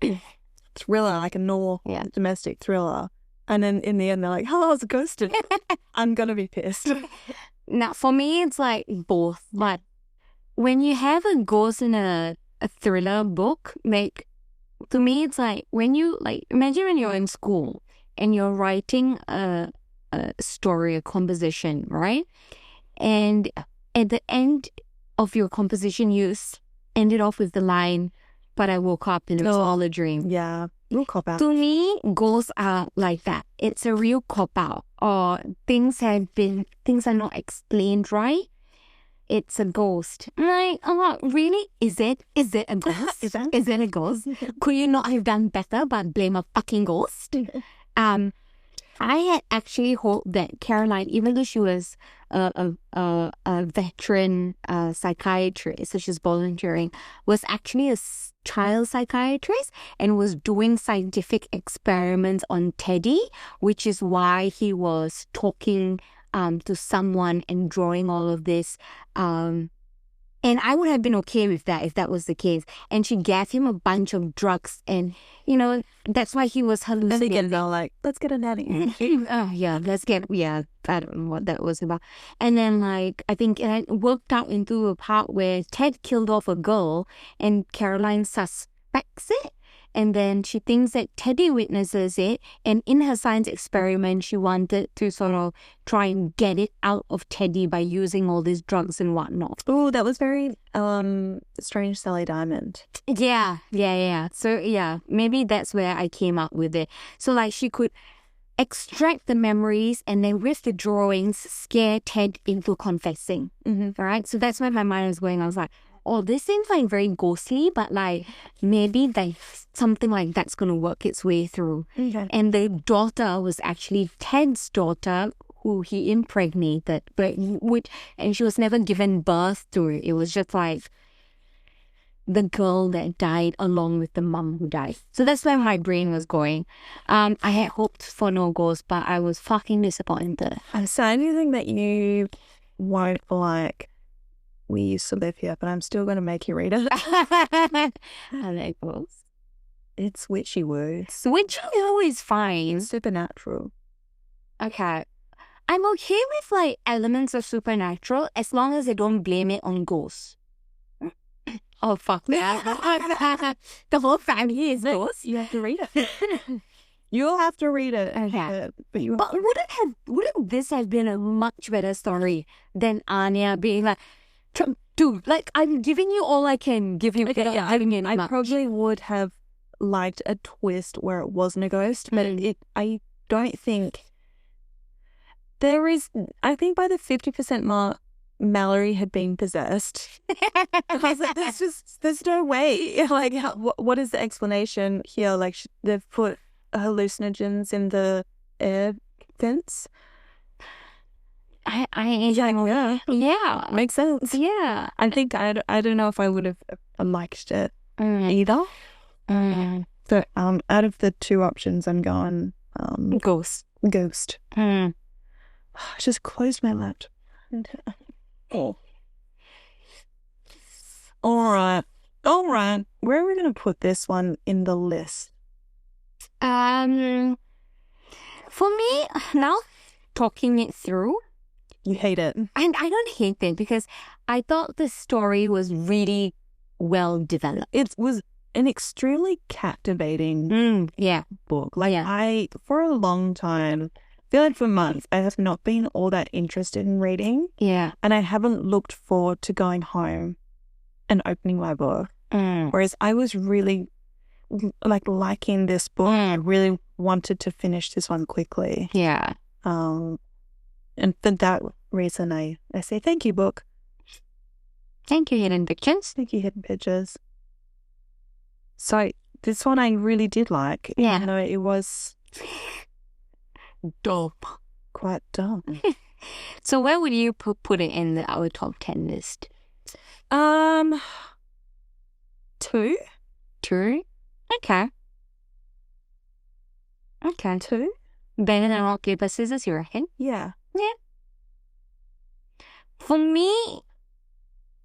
A: thriller, like a normal domestic thriller, and then in the end they're like, "Oh, it's a ghost," I'm gonna be pissed.
B: Now, for me, it's like both. But when you have a ghost in a thriller book, like, to me, it's like when you, like, imagine when you're in school and you're writing a story, a composition, right? And at the end of your composition, you ended off with the line, "But I woke up and it was all a dream."
A: Yeah, real cop out.
B: To me, ghosts are like that. It's a real cop out, or things are not explained right. It's a ghost. Like, really? Is it a ghost? Is it a ghost? Could you not have done better but blame a fucking ghost? I had actually hoped that Caroline, even though she was a veteran psychiatrist, so she's volunteering, was actually a child psychiatrist and was doing scientific experiments on Teddy, which is why he was talking to someone and drawing all of this. And I would have been okay with that if that was the case. And she gave him a bunch of drugs, and, you know, that's why he was hallucinating.
A: And they're like, "Let's get a nanny."
B: I don't know what that was about. And then, like, I think it worked out into a part where Ted killed off a girl and Caroline suspects it. And then she thinks that Teddy witnesses it. And in her science experiment, she wanted to sort of try and get it out of Teddy by using all these drugs and whatnot.
A: Oh, that was very Strange Sally Diamond.
B: Yeah. So, yeah, maybe that's where I came up with it. So, like, she could extract the memories and then with the drawings, scare Ted into confessing. All right? So that's where my mind was going. I was like, oh, this seems like very ghostly, but like maybe something like that's going to work its way through. Okay. And the daughter was actually Ted's daughter, who he impregnated, and she was never given birth to. It was just like the girl that died along with the mum who died. So that's where my brain was going. I had hoped for no ghost, but I was fucking disappointed.
A: So anything that you won't like, we used to live here, but I'm still going to make you read it.
B: I like ghosts.
A: It's witchy words.
B: Witchy is fine.
A: It's supernatural.
B: Okay. I'm okay with like elements of supernatural as long as they don't blame it on ghosts. Oh, fuck that. The whole family is ghosts.
A: You have to read it. You'll have to read it.
B: Okay. But wouldn't this have been a much better story than Anya being like, dude, like, I'm giving you all I can give you.
A: Okay, yeah, I probably would have liked a twist where it wasn't a ghost, but I don't think there is. I think by the 50% mark, Mallory had been possessed. I was like, there's no way. Like, what is the explanation here? Like, they've put hallucinogens in the air vents.
B: Yeah,
A: makes sense.
B: Yeah,
A: I think I don't know if I would have liked it either. So out of the two options, I'm going
B: ghost.
A: I just closed my laptop. Oh, all right. Where are we going to put this one in the list?
B: For me now, talking it through.
A: You hate it.
B: And I don't hate it because I thought the story was really well developed.
A: It was an extremely captivating book. Like, for a long time, I feel like for months, I have not been all that interested in reading.
B: Yeah.
A: And I haven't looked forward to going home and opening my book. Whereas I was really liking this book. I really wanted to finish this one quickly.
B: Yeah.
A: And for that reason, I say thank you, book.
B: Thank you, Hidden Pictures.
A: Thank you, Hidden Pictures. So this one I really did like.
B: Yeah.
A: You know, it was
B: dope.
A: Quite dumb.
B: So where would you put it in our top 10 list?
A: 2.
B: 2? Okay. 2. Better than rock, paper, scissors, you reckon?
A: Yeah.
B: Yeah. For me,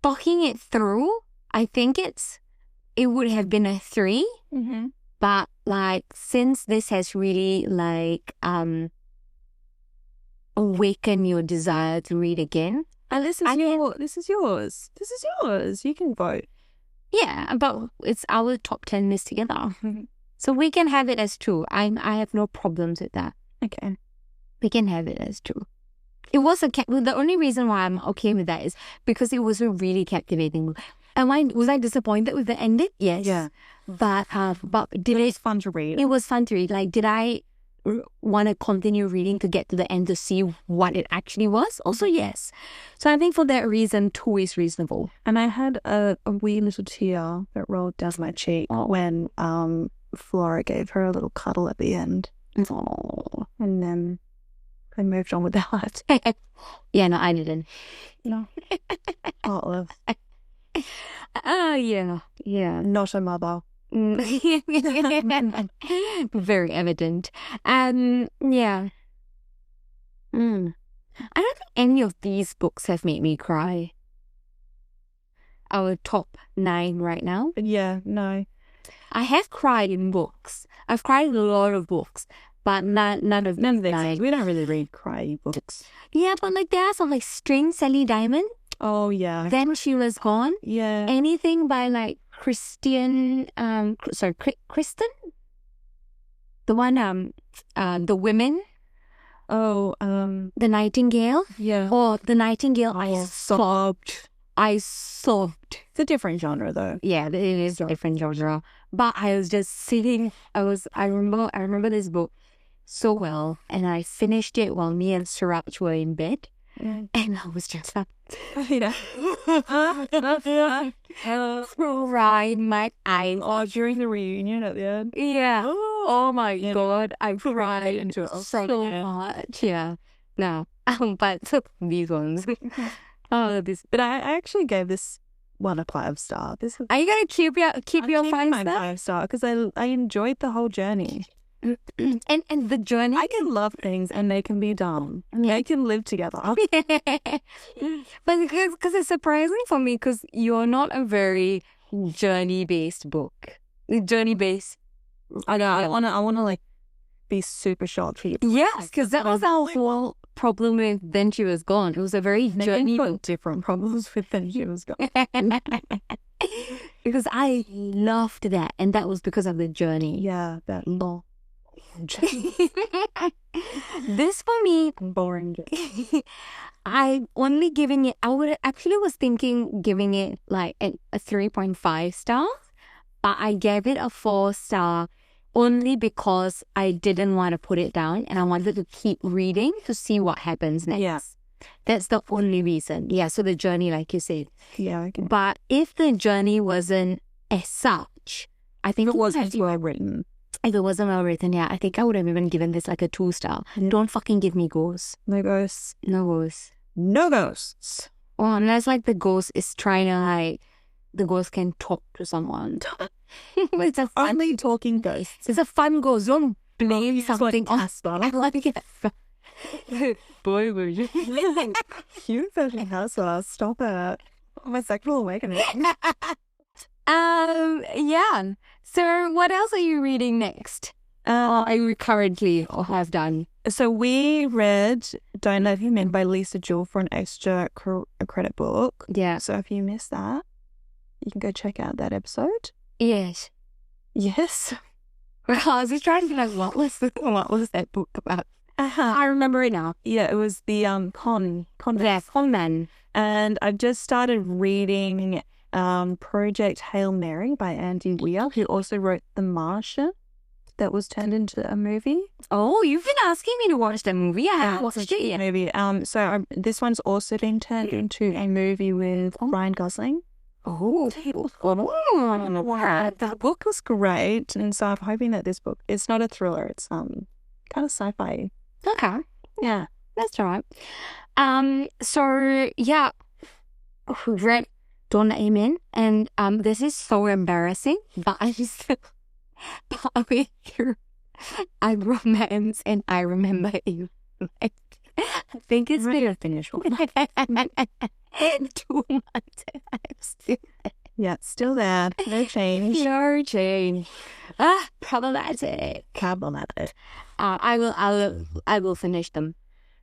B: talking it through, I think it would have been a 3.
A: Mm-hmm.
B: But like, since this has really like awakened your desire to read again.
A: And this is yours. You can vote.
B: Yeah, but it's our top 10 list together. So we can have it as 2. I have no problems with that.
A: Okay.
B: We can have it as 2. It was the only reason why I'm okay with that is because it was a really captivating book. Was I disappointed with the ending? Yes.
A: Yeah.
B: But
A: it was fun to read.
B: It was fun to read. Like, did I want to continue reading to get to the end to see what it actually was? Also, yes. So I think for that reason, 2 is reasonable.
A: And I had a wee little tear that rolled down my cheek when Flora gave her a little cuddle at the end.
B: Oh.
A: And then they moved on with their lives.
B: Yeah, no, I didn't.
A: No. Part of.
B: Yeah.
A: Not a mother.
B: Very evident. Yeah. I don't think any of these books have made me cry. Our top 9 right now.
A: Yeah, no.
B: I have cried in books. I've cried in a lot of books, but none of these.
A: We don't really read cry books.
B: Yeah, but like there are some like String Sally Diamond.
A: Oh yeah.
B: Then She Was Gone.
A: Yeah.
B: Anything by like Kristen. The one The Women.
A: Oh,
B: The Nightingale.
A: Yeah.
B: Oh, The Nightingale. I sobbed. It's
A: a different genre though.
B: Yeah, it is a different genre. But I was just sitting. I remember this book so well, and I finished it while me and Suraj were in bed. And I was just like, cried my eyes.
A: Oh, during the reunion at the end.
B: Yeah. Oh my God, I cried
A: into it
B: so much. Yeah. No, but these ones.
A: But I actually gave this one a 5-star.
B: Are you gonna keep your
A: 5-star because I enjoyed the whole journey.
B: And the journey.
A: I can love things and they can be dumb. They can live together.
B: But because it's surprising for me because you're not a very journey-based book. Journey-based.
A: I know. I wanna like be super shocked for you.
B: Yes, because that was our whole problem with Then She Was Gone. It was a very journey book.
A: Different problems with Then She Was Gone.
B: Because I loved that, and that was because of the journey.
A: Yeah, that long.
B: This for me,
A: boring.
B: I only giving it. Was thinking giving it like a 3.5 star, but I gave it a 4-star only because I didn't want to put it down and I wanted to keep reading to see what happens next.
A: Yeah.
B: That's the only reason. Yeah, so the journey, like you said.
A: Yeah, okay.
B: But if the journey wasn't as such, I think
A: it wasn't well written.
B: If it wasn't well written, yeah, I think I would have even given this like a 2-star. Don't fucking give me ghosts.
A: No ghosts.
B: No ghosts.
A: No ghosts.
B: Well, unless like the ghost is trying to like, the ghost can talk to someone. It's a fun,
A: only talking ghosts.
B: It's a fun ghost. Don't blame something on. I like it.
A: Boy, were you? You fucking hustler. Stop it. My sexual awakening.
B: Yeah. So what else are you reading next? I currently have done.
A: So we read Don't Let Him In by Lisa Jewell for an extra credit book.
B: Yeah.
A: So if you missed that, you can go check out that episode.
B: Yes.
A: Yes.
B: Well, I was just trying to be like, what was that book about? I remember it now.
A: Yeah, it was the con man.
B: And
A: And I just started reading Project Hail Mary by Andy Weir, who also wrote The Martian, that was turned into a movie.
B: Oh, you've been asking me to watch the movie. I haven't watched it yet.
A: Movie. This one's also been turned into a movie with Ryan Gosling.
B: Oh,
A: The book was great, and so I'm hoping that this book, it's not a thriller, it's kind of sci-fi.
B: okay.
A: Yeah.
B: That's all right. So yeah, read Don't Amen, and this is so embarrassing, but I just partway through, I romance and I remember you. Like, I think it's been a finish 2 months. I'm still there.
A: Yeah, still there. No change.
B: No change. Problematic. I will finish them.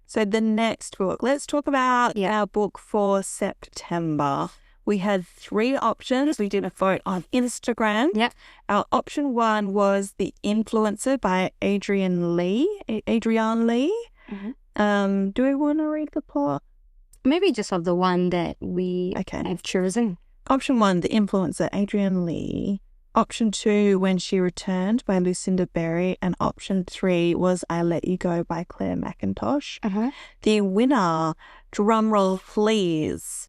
A: So the next book, let's talk about our book for September. We had 3 options. We did a vote on Instagram.
B: Yep.
A: Our option 1 was The Influencer by Adrienne Lee.
B: Mm-hmm.
A: Do we want to read the plot?
B: Maybe just of the one that we have chosen.
A: Option 1, The Influencer, Adrienne Lee. Option 2, When She Returned by Lucinda Berry. And option 3 was I Let You Go by Claire McIntosh.
B: Uh-huh.
A: The winner, drumroll please,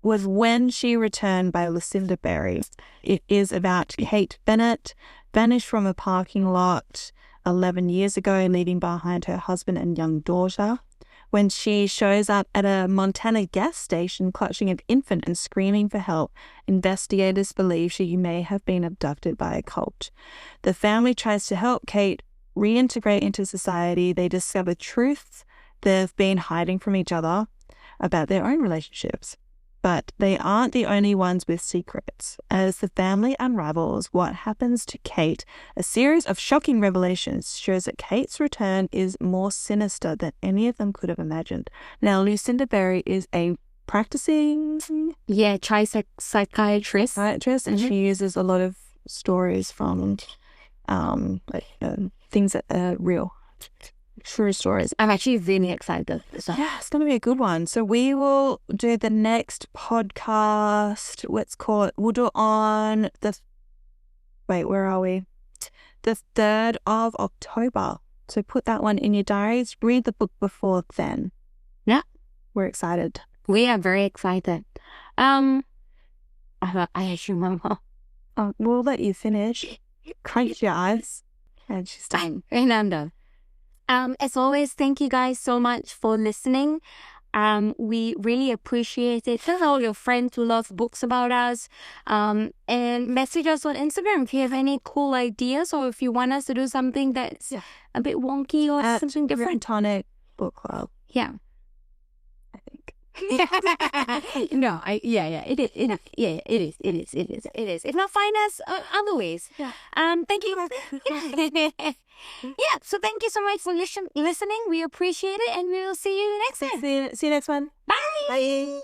A: was When She Returned by Lucinda Berry. It is about Kate Bennett, vanished from a parking lot 11 years ago, leaving behind her husband and young daughter. When she shows up at a Montana gas station clutching an infant and screaming for help, investigators believe she may have been abducted by a cult. The family tries to help Kate reintegrate into society. They discover truths they've been hiding from each other about their own relationships. But they aren't the only ones with secrets. As the family unravels what happens to Kate, a series of shocking revelations shows that Kate's return is more sinister than any of them could have imagined. Now, Lucinda Berry is a practicing
B: psychiatrist,
A: and she uses a lot of stories from things that are real. True stories.
B: I'm actually really excited. So.
A: Yeah, it's going to be a good one. So we will do the next podcast. We'll do it on where are we? The 3rd of October. So put that one in your diaries. Read the book before then.
B: Yeah.
A: We're excited.
B: We are very excited. I actually remember.
A: We'll let you finish. Crunch your eyes. And she's done.
B: And I'm done. As always, thank you guys so much for listening. We really appreciate it. Tell all your friends who love books about us. And message us on Instagram if you have any cool ideas or if you want us to do something that's a bit wonky or something different.
A: Grim Tonic Book Club.
B: Yeah.
A: I think.
B: No, it is. If not, find us other ways.
A: Yeah.
B: Thank you. Yeah, so thank you so much for listening. We appreciate it, and we will see you next time.
A: See you next one.
B: Bye.
A: Bye.